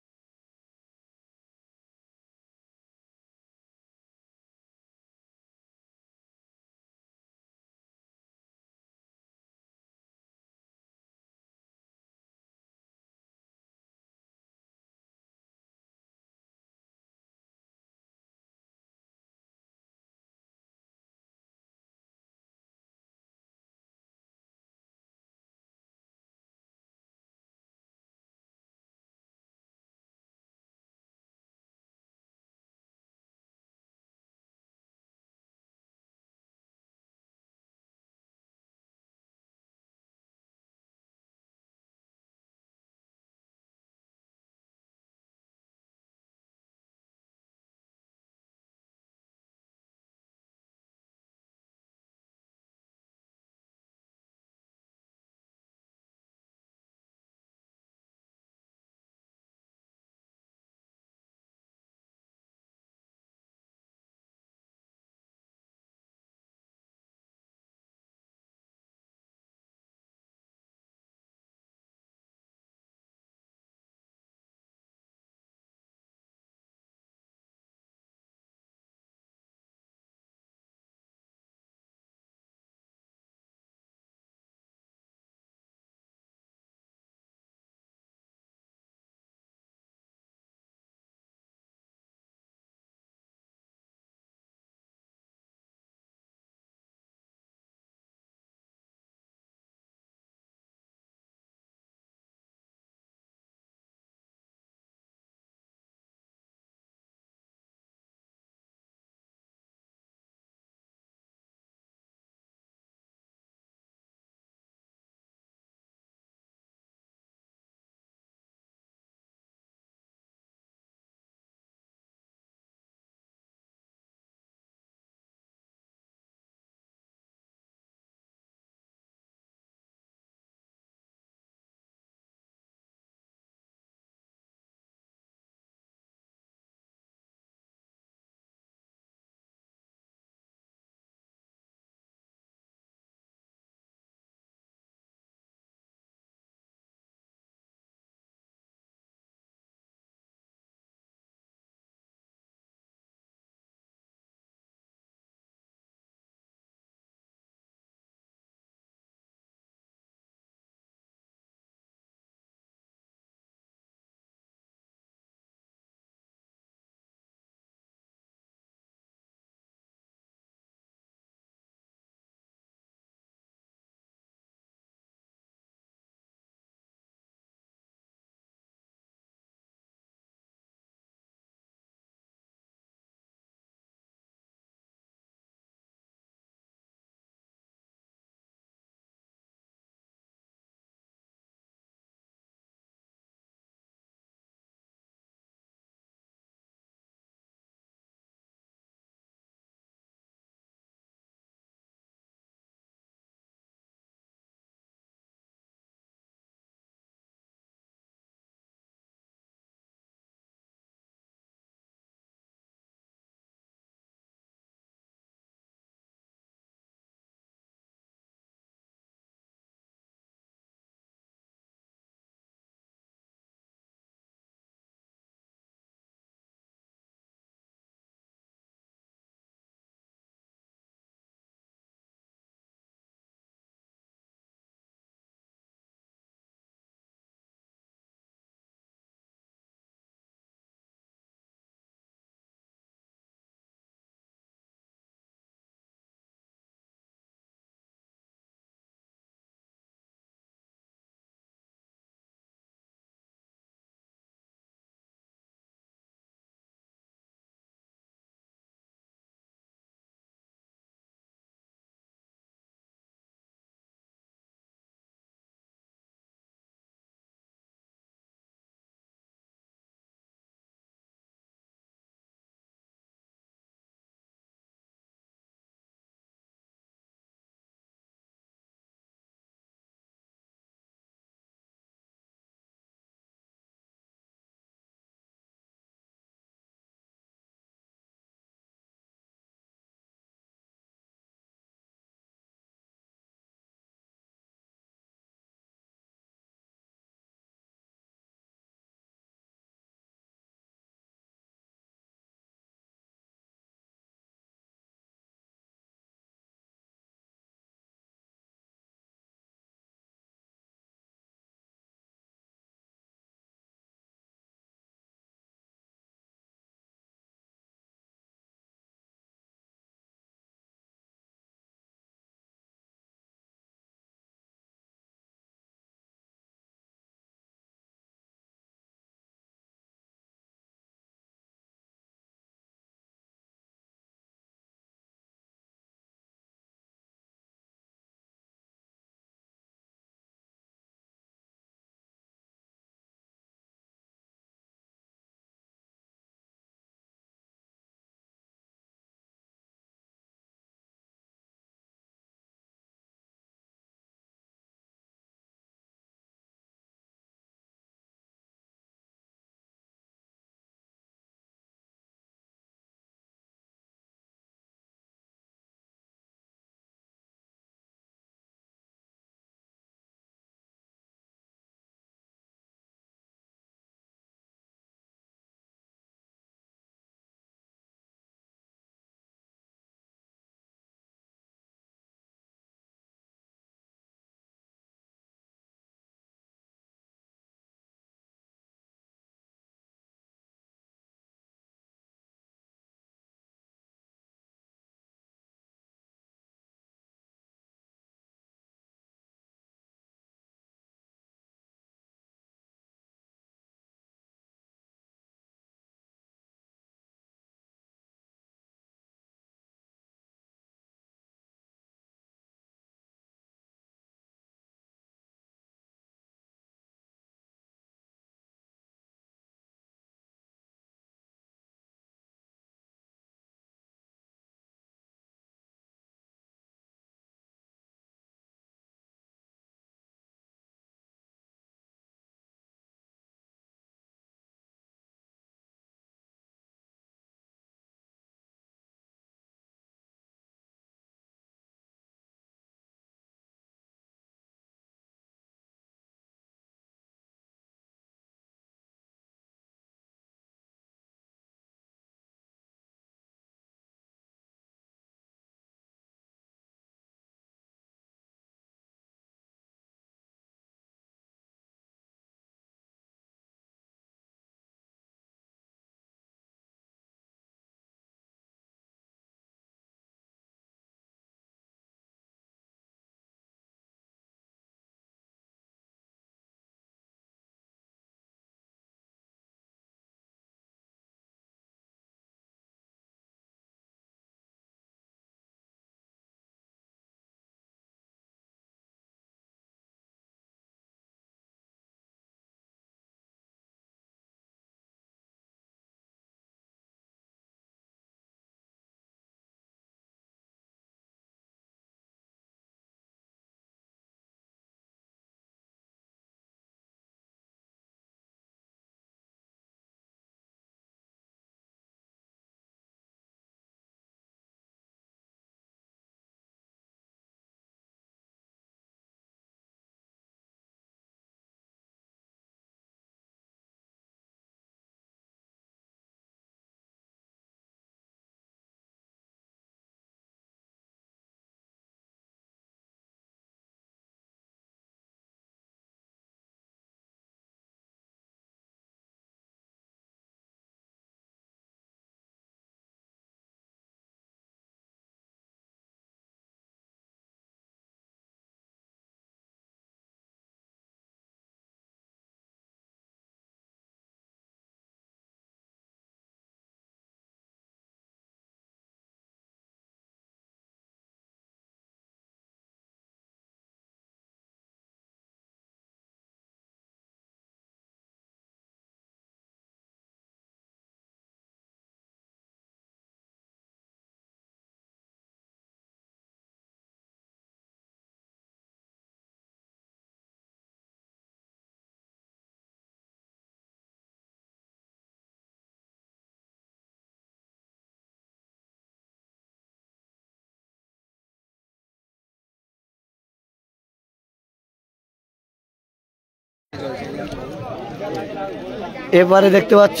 এবারে দেখতে পাচ্ছ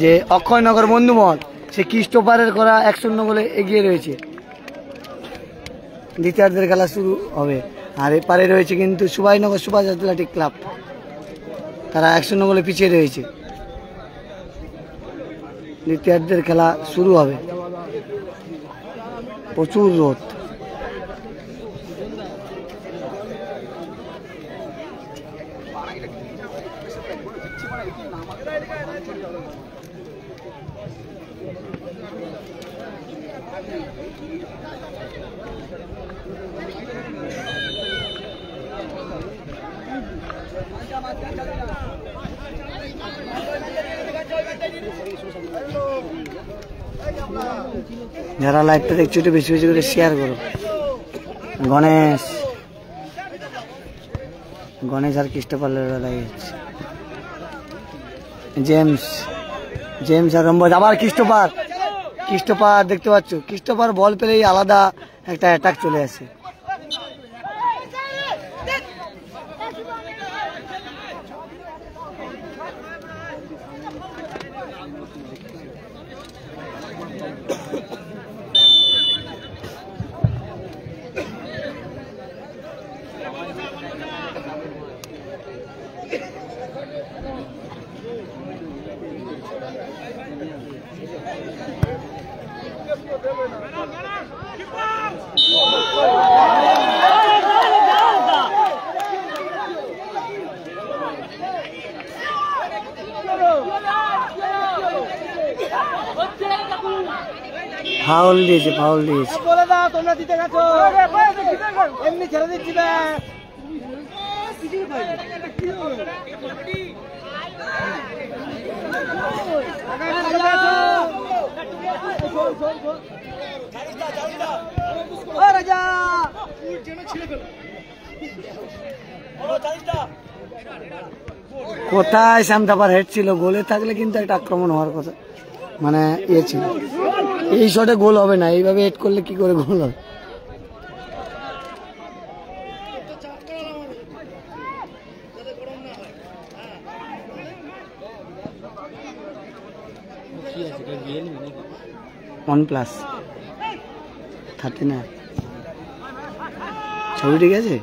যে অক্ষয়নগর বন্ধুমহল সে ক্রিস্টোফারের করা 1-0 গোলে এগিয়ে রয়েছে। দ্বিতীয়ার্ধের খেলা শুরু হবে। আর এপারে রয়েছে কিন্তু সুভাষনগর সুভাষ অ্যাথলেটিক ক্লাব, তারা 1-0 গোলে পিছিয়ে রয়েছে। দ্বিতীয়ার্ধের খেলা শুরু হবে। প্রচুর রোদ। যারা লাইভটা দেখছো একটু বেশি বেশি করে শেয়ার করো। গণেশ আর ক্রিস্টোফারের লড়াই হচ্ছে। জেমস আর রম্বজ, আবার ক্রিস্টোফার দেখতে পাচ্ছ, ক্রিস্টোফার বল পেলেই আলাদা একটা অ্যাটাক চলে আসে। ফাউল দিয়েছে বলে দাও তোমরা দিতে গেছো, এমনি ছেড়ে দিচ্ছি ব্যাস। কোথায় শ্যামথাপার হেড ছিল, গোলে থাকলে কিন্তু একটা আক্রমণ হওয়ার কথা, মানে ইয়ে ছিল। এই শটে গোল হবে না, এইভাবে হেড করলে কি করে গোল হবে? OnePlus 39 ছবি ঠিক আছে।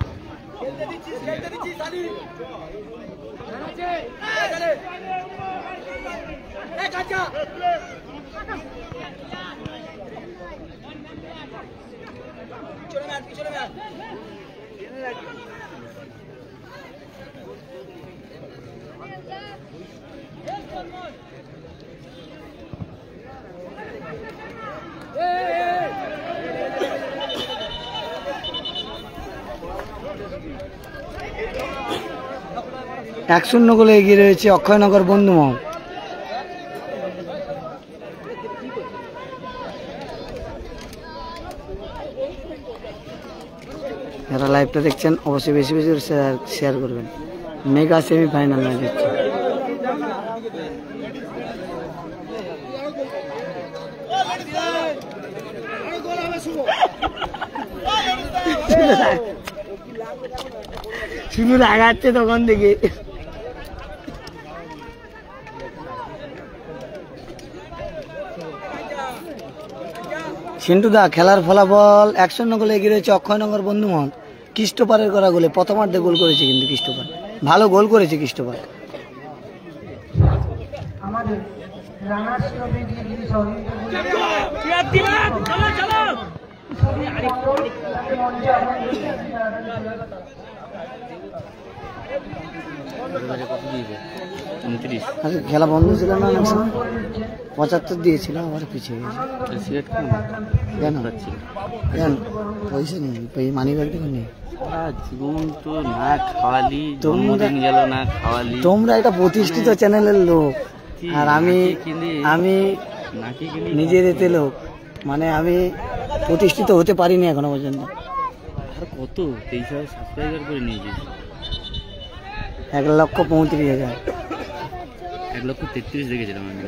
এক 1-0 গোলে এগিয়ে রয়েছে অক্ষয়নগর বন্ধুমহল। যারা লাইভটা দেখছেন অবশ্যই বেশি বেশি শেয়ার করবেন। মেগা সেমিফাইনাল ম্যাচ হচ্ছে। শুধু রাগাচ্ছে তখন থেকে। সিন্টুদা, খেলার ফলাফল 1-0 গোলে এগিয়ে রয়েছে অক্ষয়নগর বন্ধুমহল। ক্রিস্টোফারের করা গোলে প্রথমার্ধে গোল করেছে কিন্তু ক্রিস্টোফার, ভালো গোল করেছে ক্রিস্টোফার। আমাদের রানার্সক্লাবে গিয়ে যিনি সহযোগিতা খেলা বন্ধ ছিল না, 75 দিয়েছিল, আবার পিছিয়ে গেছে। কেন পয়সা নেই, মানি ব্যাগ দেখুন নেই। জীবন তো না খাওয়ালি, জন্মদিন গেল না খাওয়ালি। তোমরা একটা প্রতিষ্ঠিত চ্যানেলের লোক, আর আমি নিজের এতে লোক, মানে আমি প্রতিষ্ঠিত হতে পারিনি এখনো পর্যন্ত। আর কত 23,000 সাবস্ক্রাইবার করে নিয়েছিস? 1,35,000। 1,33,000 দেখেছিলাম আমি।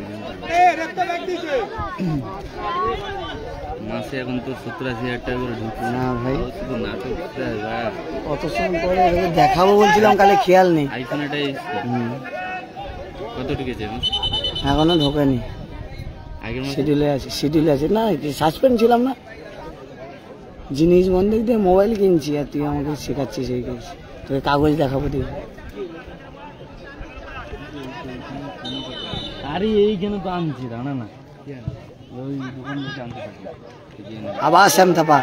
মাসে এখন তো 70-80 হাজার টাকা করে ঢুকছে না ভাই, শুধু নাটক কত সময় পরে তোকে দেখাবো বলছিলাম, কালে খেয়াল নেই। আইফোন এটাই কত ঢুকেছে এখন? এখনো ঢোকেনি, আগের মাসে শিডিউলে আছে, শিডিউলে আছে। না সাসপেন্ড ছিলাম না, জিনিস বন্ধক দিয়ে মোবাইল কিনছি আর তুই আমাকে শেখাচ্ছিস এই কাজ। তোকে কাগজ দেখাবো তুই। আরে এইখানে তো আনছি, দাঁড়া না, ওই দোকান থেকে আনতে থাকি। আবার শ্যামথাপা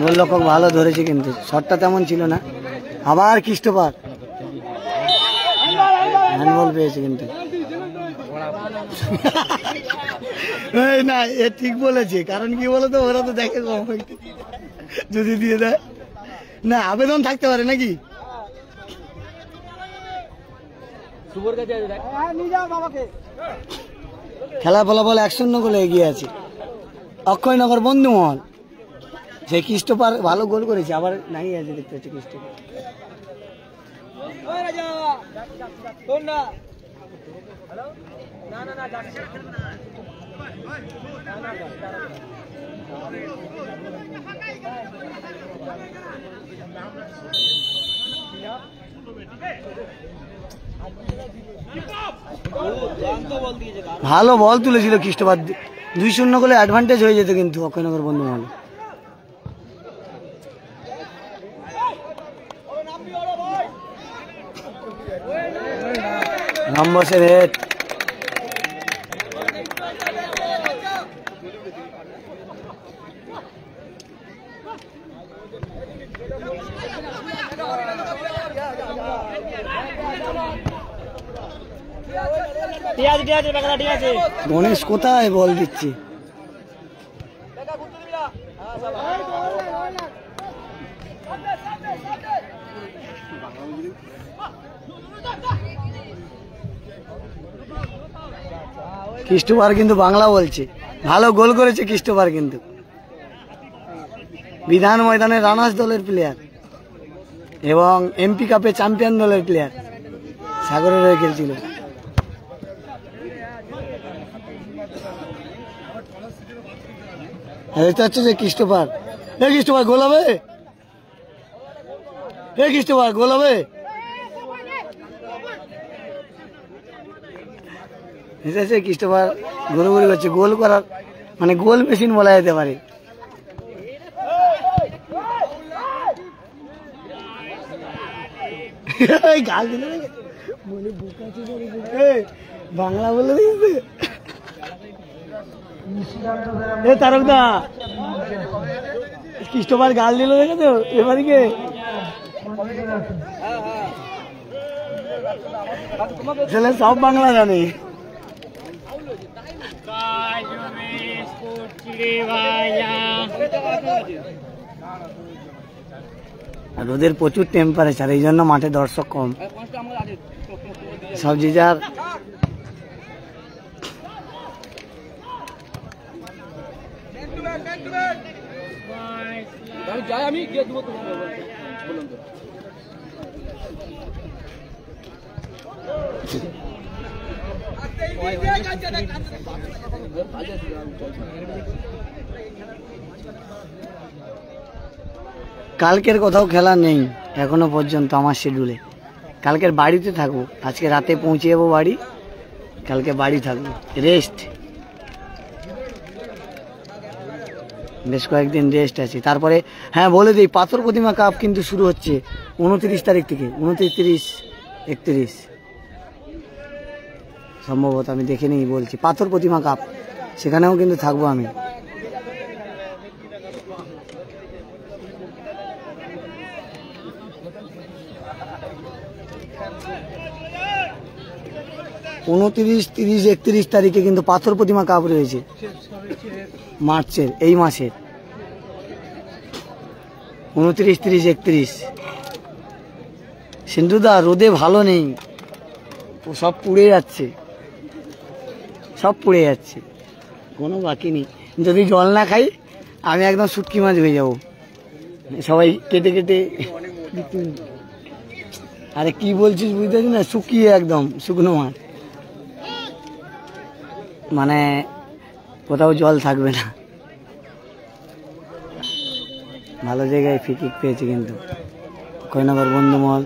গোলরক্ষক ভালো ধরেছে, কিন্তু শটটা তেমন ছিল না। আবার খ্রিস্টপার হ্যান্ডবল পেয়েছে কিন্তু। এই না, এ ঠিক বলেছে, কারণ কি বলতো, ওরা তো দেখে কম একটু, যদি দিয়ে দেয় না আবেদন থাকতে পারে নাকি। খেলা ফলাফল 1-0 গোলে এগিয়ে আছে অক্ষয়নগর বন্ধুমহল। যে খ্রিস্টপার ভালো গোল করেছে, আবার নাই আছে দেখতে হচ্ছে খ্রিস্টপার। ভালো বল তুলেছিল খ্রিস্টপার, 2-0 গোলে অ্যাডভান্টেজ হয়ে যেত কিন্তু অক্ষয়নগর বন্ধুমহল। রামবসের হেড, গণেশ কোথায় বল দিচ্ছে। খ্রিস্টপার কিন্তু বাংলা বলছে, ভালো গোল করেছে খ্রিস্টপার, কিন্তু বিধান ময়দানের রানার্স দলের প্লেয়ার এবং এমপি কাপে চ্যাম্পিয়ন দলের প্লেয়ার, সাগরের হয়ে খেলছিল। এটা হচ্ছে যে খ্রিস্টপার, খ্রিস্টপার গোল হবে, খ্রিস্টপার গোল হবে। খ্রিস্টপার গোলগুলি করছে, গোল করার মানে গোল মেশিন বলা যেতে পারে। গাল দিল বাংলা বলে দিয়েছে। তারকদা খ্রিস্টপার গাল দিল, দেখেছো এবারকে? সব বাংলা জানে। রোদের প্রচুর টেম্পারেচার, এই জন্য মাঠে দর্শক কম। সব যে যার কালকের কোথাও খেলা নেই এখনো পর্যন্ত আমার শিডিউলে। কালকের বাড়িতে থাকবো, আজকে রাতে পৌঁছে যাবো বাড়ি, কালকে বাড়ি থাকবো, রেস্ট, বেশ কয়েকদিন রেস্ট আছে। তারপরে হ্যাঁ বলে দিই, পাথর প্রতিমা কাপ কিন্তু শুরু হচ্ছে 29 তারিখ থেকে, 29, 30, 31 সম্ভবত, আমি দেখে নিই বলছি। পাথর প্রতিমা কাপ, সেখানেও কিন্তু থাকবো আমি। উনত্রিশ, 30, 31 তারিখে কিন্তু পাথর প্রতিমা কাপ রয়েছে মার্চের, এই মাসের 29, 30, 31। সিন্ধুদা রোদে ভালো নেই, সব পুড়ে যাচ্ছে, সব পুড়ে যাচ্ছে, কোনো বাকি নেই। যদি জল না খাই আমি একদম শুটকি মাছ হয়ে যাব, সবাই কেটে কেটে। আরে কি বলছিস বুঝতে পারছি না, শুকিয়ে একদম শুকনো মাছ, মানে কোথাও জল থাকবে না। ভালো জায়গায় ফ্রি কিক পেয়েছে কিন্তু অক্ষয়নগর বন্ধুমহল।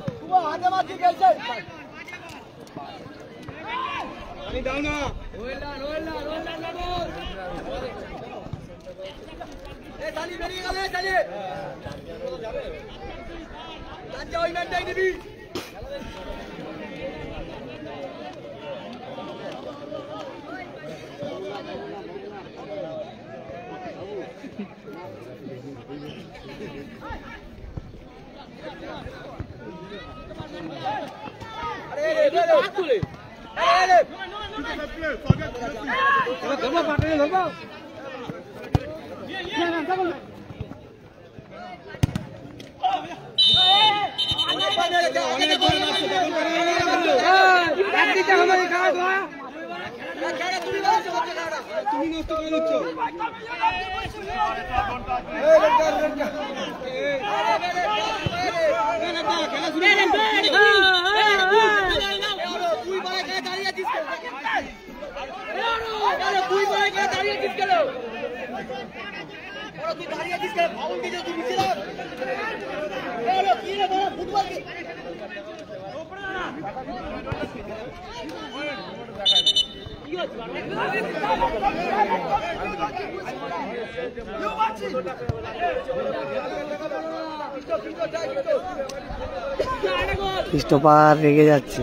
ক্রিস্টোফার রেগে যাচ্ছে।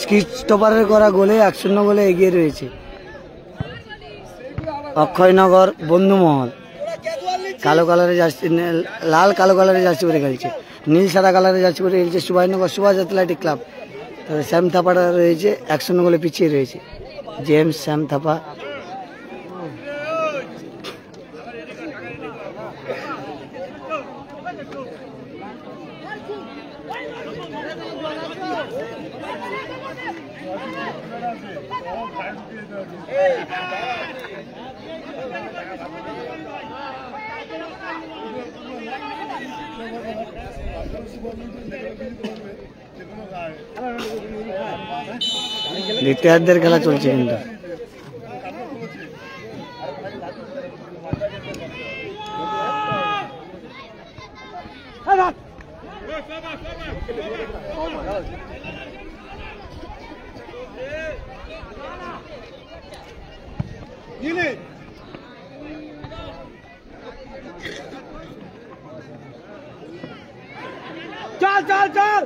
ক্রিস্টোফারের করা গোলে 1-0 গোলে এগিয়ে রয়েছে অক্ষয়নগর বন্ধুমহল। কালো কালারের জার্সি, লাল কালো কালারের জার্সি পরে খেলছে, নীল সাদা কালারের জার্সি পরে খেলছে সুভাষনগর সুভাষ অ্যাথলেটিক ক্লাব। তবে শ্যাম থাপাটা রয়েছে 1-0 গোলে পিছিয়ে রয়েছে জেমস শ্যাম থাপা। দ্বিতীয়ার্ধের খেলা চলছে কিন্তু চল চল চল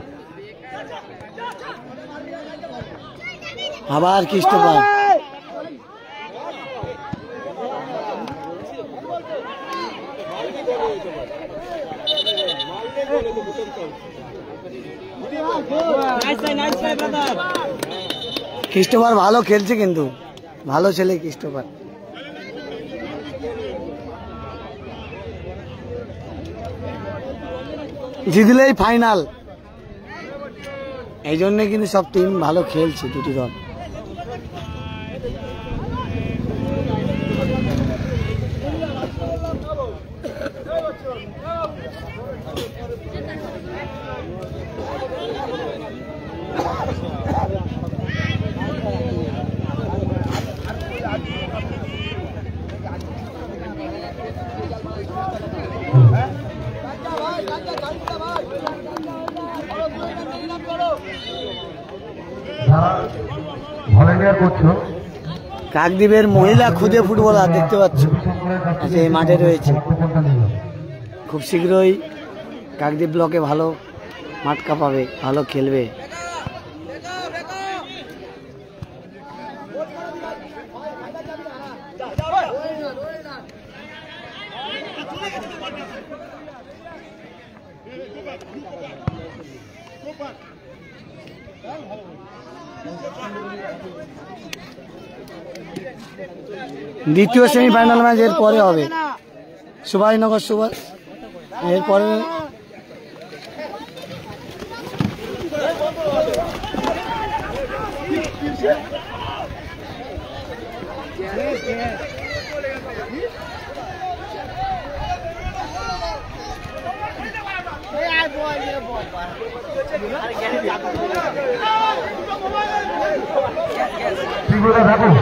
আবার ক্রিস্টোফার। ক্রিস্টোফার ভালো খেলছে কিন্তু, ভালো ছেলে ক্রিস্টোফার। জিতলেই ফাইনাল, এই জন্য কিন্তু সব টিম ভালো খেলছে দুটি দল। কাকদ্বীপের মহিলা খুদে ফুটবলার দেখতে পাচ্ছ এই মাঠে রয়েছে। খুব শীঘ্রই কাকদ্বীপ ব্লকে ভালো মাঠ কাঁপাবে, ভালো খেলবে। দ্বিতীয় সেমিফাইনাল ম্যাচ এর পরে হবে সুভাষনগর সুভাষ, এরপরে থাকুন।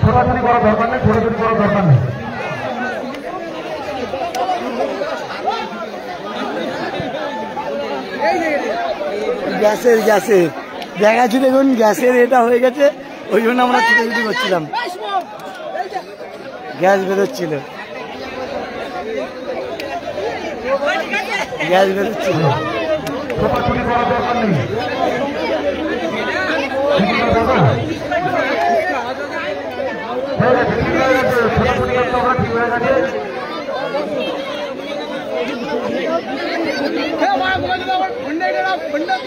ছোটাছুটি করার দরকার নেই, ছোটাছুটি করার দরকার নেই। গ্যাসের দেখাচ্ছি দেখুন, গ্যাসের এটা হয়ে গেছে, ওই জন্য আমরা ছুটাছুটি করছিলাম। গ্যাস বেরোচ্ছিল, ছোটাছুটি করার দরকার নেই। ছোটাছুটি করতে আমরা ঠিক হয়ে গেছে।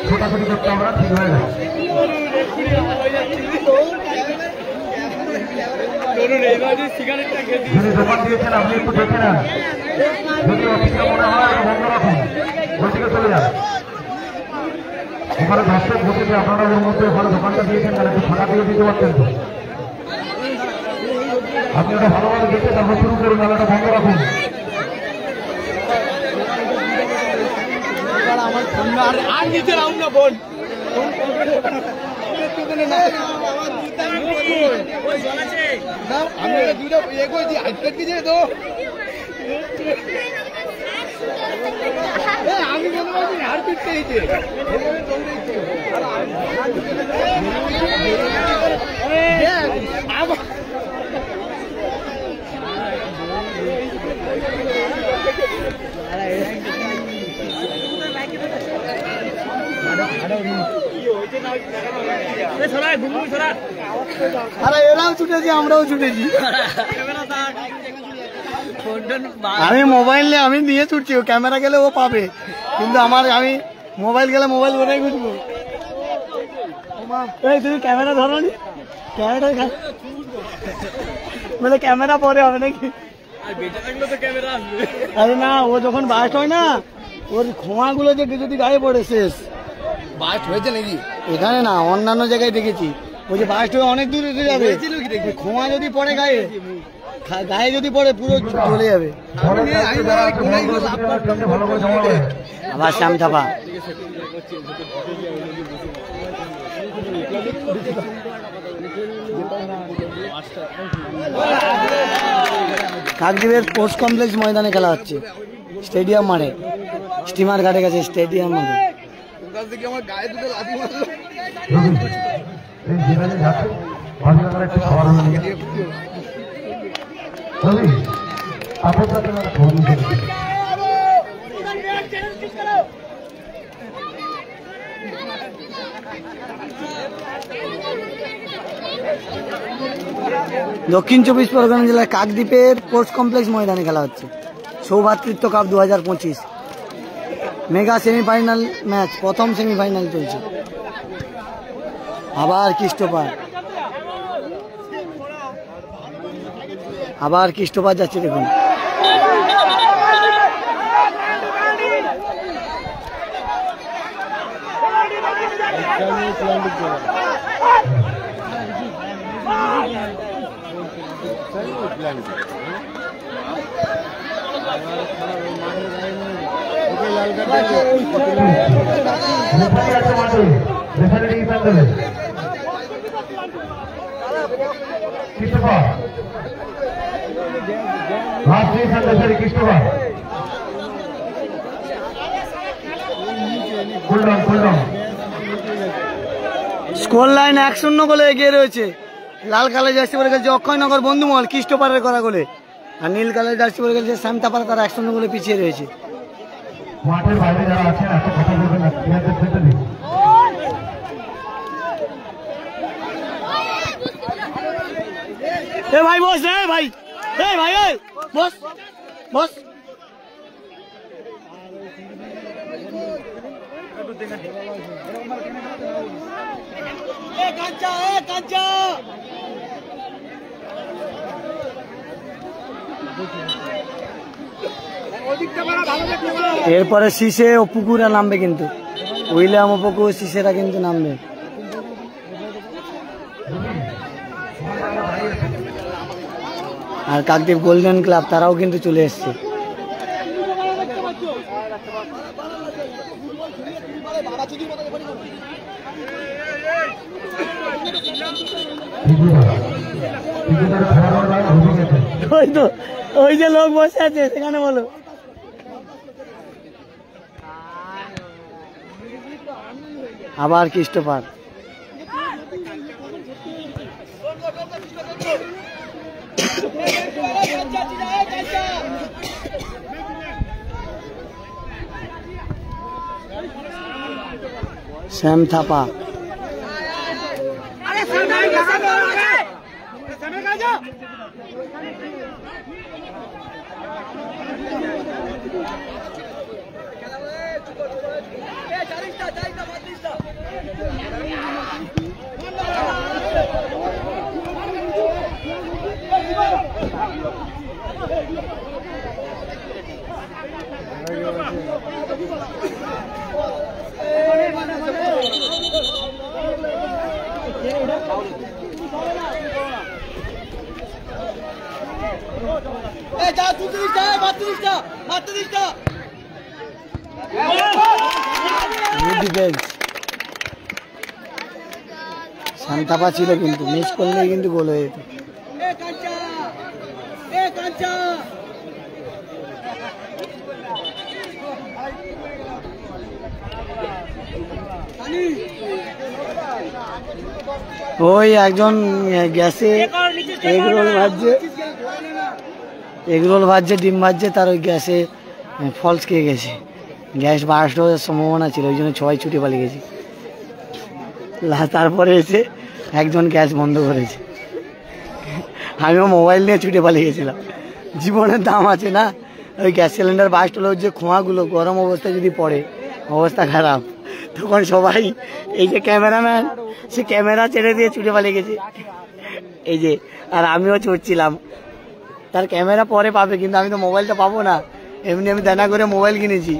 ছোটাছুটি করতে আমরা ঠিক হয়ে গেছে। যিনি দোকান দিয়েছেন আপনি একটু দেখে নেন, যদি অসুবিধা মনে হয় বন্ধ রাখুন, ওইদিকে চলে যান। ওখানে দর্শক বসেছে, আপনারা ওর মধ্যে ওখানে দোকানটা দিয়েছেন, তাহলে একটু ফাঁকা দিয়ে দিতে পারতেন তো। আপনি ওটা ভালোভাবে দেখে তারপর শুরু করুন, মেলাটা বন্ধ রাখুন। আর নিচে রাউন্ড না বোন আমি দুটো ইয়ে করেছি, আজকের কি দিয়ে তো আমি মনে করছি হার পিটতে দিতে আরে এরাও ছুটেছি, আমরাও ছুটেছি। আমি মোবাইল নিয়ে আমি নিয়ে ছুটছি, ও ক্যামেরা গেলে ও পাবে, কিন্তু আমি মোবাইল গেলে মোবাইল কোথায় ঘুরবো। এই তুমি ক্যামেরা ধরো নি, ক্যামেরা বলে ক্যামেরা পরে হবে নাকি? আরে না, ও যখন বাস্ট হয় না, ওর খোঁয়াগুলো যে যদি গায়ে পড়ে শেষ। বাস্ট হয়েছে নাকি? এখানে না, অন্যান্য জায়গায় দেখেছি, ওই যে বাস্ট হয়ে অনেক দূর উঠে যাবে, খোঁয়া যদি পড়ে গায়ে যদি পড়ে পুরো চলে যাবে। আবার শ্যাম থাপা কাকদ্বীপের স্পোর্টস কমপ্লেক্স ময়দানে খেলা হচ্ছে, স্টেডিয়াম মাঠে, স্টিমার ঘাটে গেছে স্টেডিয়াম মাঠে। আমার গায়ে দুটো লাথি মারলো। দক্ষিণ 24 পরগনা জেলার কাকদ্বীপের স্পোর্টস কমপ্লেক্স ময়দানে খেলা হচ্ছে সৌভাতৃত্ব কাপ 2025 মেগা সেমিফাইনাল ম্যাচ, প্রথম সেমিফাইনাল চলছে। আবার কৃষ্টপাত যাচ্ছে দেখুন। স্কোর লাইন 1-0 গোলে এগিয়ে রয়েছে। লাল কালার জার্সি পরে গেছে অক্ষয়নগর বন্ধুমহল কৃষ্টপাড়ের করা গোলে, আর নীল কালার জার্সি পরে গেছে শ্যামতাপাড়া, তারা 1-0 গোলে পিছিয়ে রয়েছে। মাঠের বাইরে যারা আছেন এত কথা বলবেন না, প্লেয়ারদের খেলতে দিন। এ ভাই বস, এ ভাই, বস বস। এরপরে শীষে অপুকুরা নামবে, কিন্তু উইলিয়াম অপুকু শীষেরা কিন্তু নামবে। আর কাকদ্বীপ গোল্ডেন ক্লাব তারাও কিন্তু চলে এসছে। ওই তো ওই যে লোক বসে আছে সেখানে বলো। আবার খ্রিস্টপার শ্যাম থাপা শান্তাপা ছিল কিন্তু মিস করলেই কিন্তু গোল হয়ে যেত। ওই একজন গ্যাসে এগরোল ভাজছে ডিম ভাজছে, তার ওই গ্যাসে ফলস খেয়ে গেছে, গ্যাস বাস্ট হওয়ার সম্ভাবনা ছিল, ওই জন্য সবাই ছুটে পালিয়ে গেছে। তারপরে এসে একজন গ্যাস বন্ধ করেছে, আমিও মোবাইল নিয়ে ছুটে পালিয়ে গেছিলাম। জীবনের দাম আছে না, ওই গ্যাস সিলিন্ডার বাস্ট হলো, যে খোঁয়াগুলো গরম অবস্থায় যদি পড়ে অবস্থা খারাপ, তখন সবাই এই যে ক্যামেরাম্যান সে ক্যামেরা ছেড়ে দিয়ে ছুটে পালিয়ে গেছে। এই যে আর আমিও ছুটছিলাম, তার ক্যামেরা পরে পাবে কিন্তু আমি তো মোবাইলটা পাবো না, এমনি আমি দেনা করে মোবাইল কিনেছি।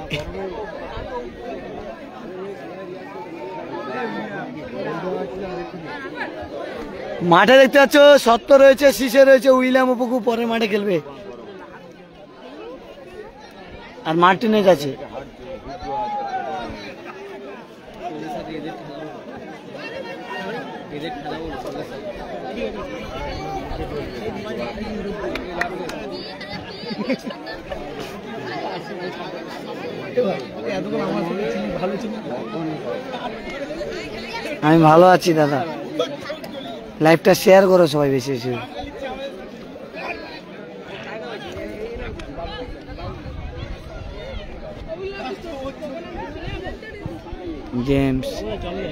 মাঠে দেখতে পাচ্ছ সত্য রয়েছে, শীষে রয়েছে, উইলিয়াম অপুকু পরে মাঠে খেলবে, আর মার্টিনেজ আছে। আমি ভালো আছি দাদা, লাইভটা শেয়ার করো সবাই বেশি বেশি। জেমস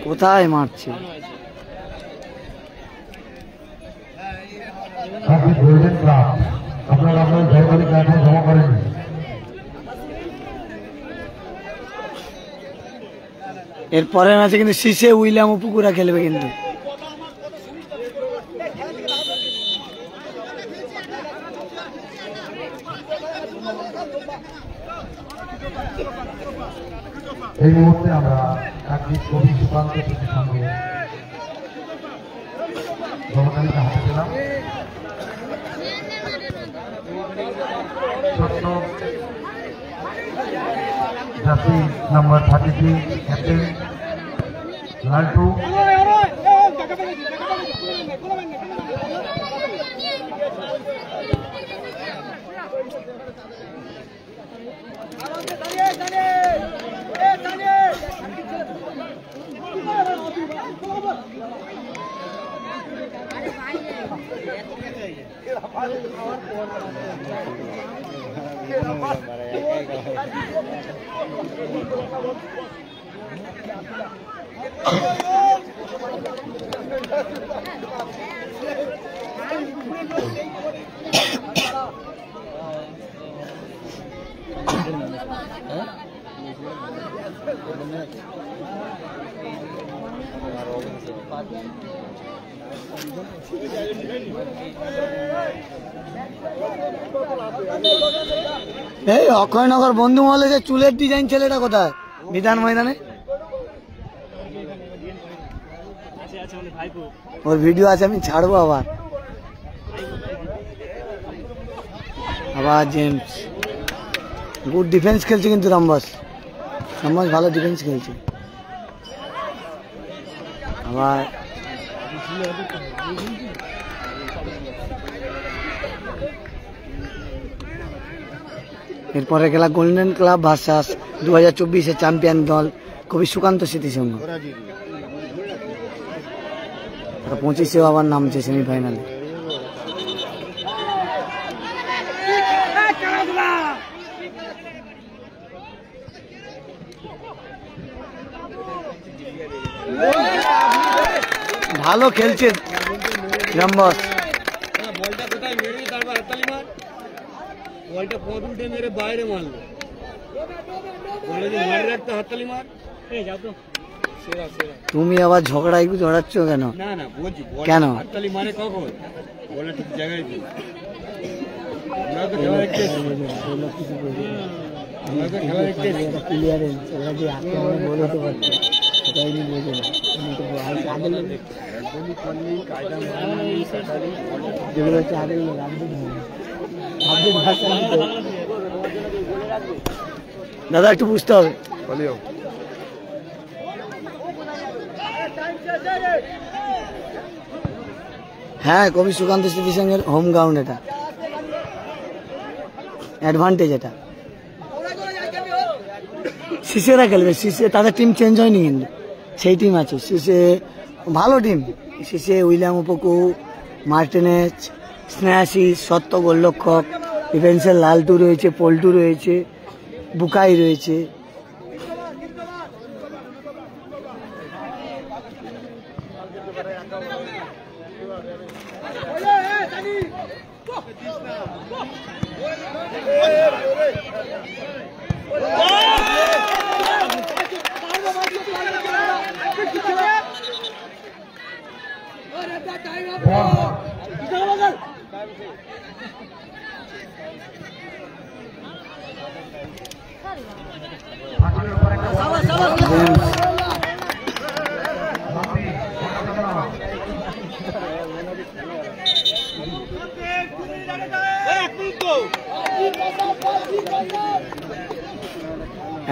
কোথায় মারছে? এরপরে ম্যাচে কিন্তু শীষে উইলিয়াম অপুকুরা খেলবে কিন্তু। এই মুহূর্তে আমরা একদিক কবি সুকান্ত সেতুর সঙ্গে জলকালিকা হাতে পেলাম। ছোট্ট জাতি নাম্বার 33 ক্যাপ্টেন লালটু এই অক্ষয়নগর বন্ধু মহলে যে চুলের ডিজাইন ছেলেটা কোথায়? বিধান ময়দানে ওর ভিডিও আছে, আমি ছাড়বো আবার। আবার জেমস গুড ডিফেন্স খেলছে কিন্তু রামবাস ভালো ডিফেন্স খেলছে। আবার এরপরে খেলা গোল্ডেন ক্লাব ভার্সাস 2024-এর চ্যাম্পিয়ন দল কবি সুকান্ত স্মৃতিসংঘ। 25-এও আবার নামছে সেমিফাইনালে। ভালো খেলছে জম্বস। বলটা কোথায় মেরে তারপর হাততালি মার, বলটা পথ উল্টে মেরে বাইরে মারলো, বলে যে মারে রাখতে হাততালি মার। যাও তো, সেরা সেরা। তুমি আবার ঝগড়াই জড়াচ্ছ কেন? না না বলছি কেন হাততালি মারে কখন, বলে ঠিক জায়গায় দিই। আমরা তো খেলা দেখতে এসেছি, আমরা তো খেলা দেখতে এসেছি। ক্লিয়ারেন্স ওরা যে আক্রমণে গোল হতে পারছে সেটাই নিয়ে বোঝে না। যেগুলো হচ্ছে আগের লোক দাদা একটু বুঝতে হবে। হ্যাঁ, কবি সুকান্ত স্মৃতিসংঘের হোম গ্রাউন্ড, এটা অ্যাডভান্টেজ। এটা শিশিরা খেলবে, শিশে তাদের টিম চেঞ্জ হয়নি কিন্তু সেই টিম আছে। শিশে ভালো টিম, শিশে উইলিয়াম উপকু, মার্টিনেজ, স্ন্যাসি, সত্য গোলরক্ষক, ডিফেন্সের লালটু রয়েছে, পল্টু রয়েছে, বুকাই রয়েছে।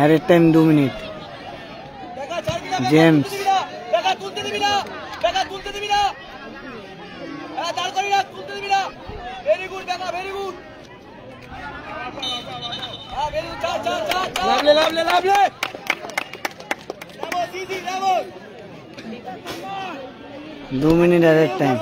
Added time 2 minutes. James. Two minutes added time.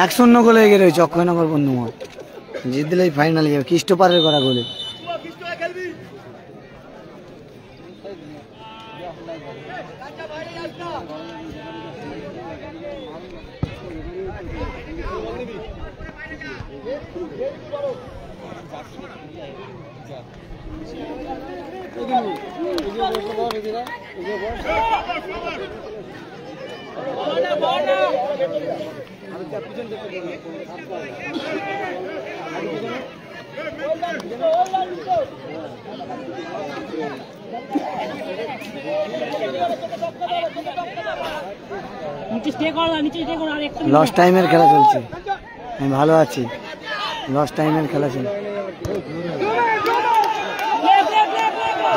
এক শূন্য গোলে এগিয়ে রয়েছে অক্ষয়নগর বন্ধুমহল। জিতলেই ফাইনালে যাবে। খ্রিস্টোপারের করা গোলে। লস টাইমের খেলা চলছে, আমি ভালো আছি। লস টাইমের খেলা চলছে।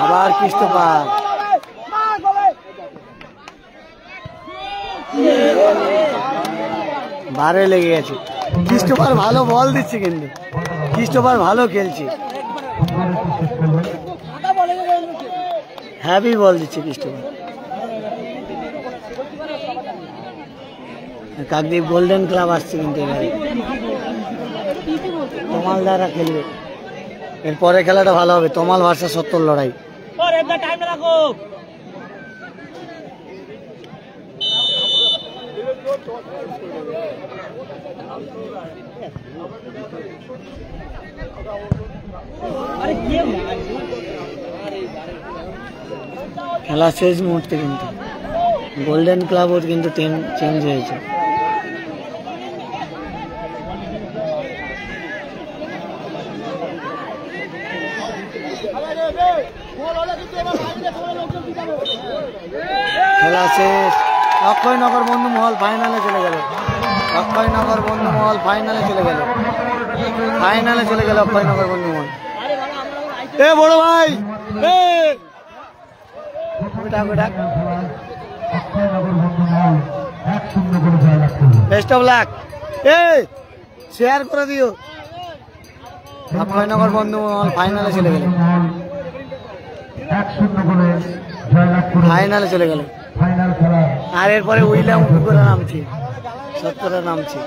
আবার খ্রিস্টোপার, বারে লেগে গেছে। খ্রিস্টোপার ভালো বল দিচ্ছে, কিন্তু খ্রিস্টোপার ভালো খেলছে, হ্যাভি বল দিচ্ছে খ্রিস্টোপার। কাকদ্বীপ গোল্ডেন ক্লাব আসছে কিন্তু এবারে তমাল দ্বারা খেলবে। এরপরে খেলাটা ভালো হবে, তমাল ভার্সাস সত্তর লড়াই। খেলা শেষ মুহূর্তে কিন্তু গোল্ডেন ক্লাব ওর কিন্তু চেঞ্জ হয়েছে। খেলা শেষ। অক্ষয়নগর বন্ধুমহল ফাইনালে চলে গেল। অক্ষয়নগর বন্ধুমহল ফাইনালে চলে গেল। ফাইনালে চলে গেল অক্ষয়নগর বন্ধুমহল। এ বড় ভাই বেস্ট অফ লাক। শেয়ার করে দিও। অক্ষয়নগর বন্ধুমহল ফাইনালে চলে গেল, ফাইনালে চলে গেল। আর এরপরে উইলিয়াম নামছে, 70 নামছে।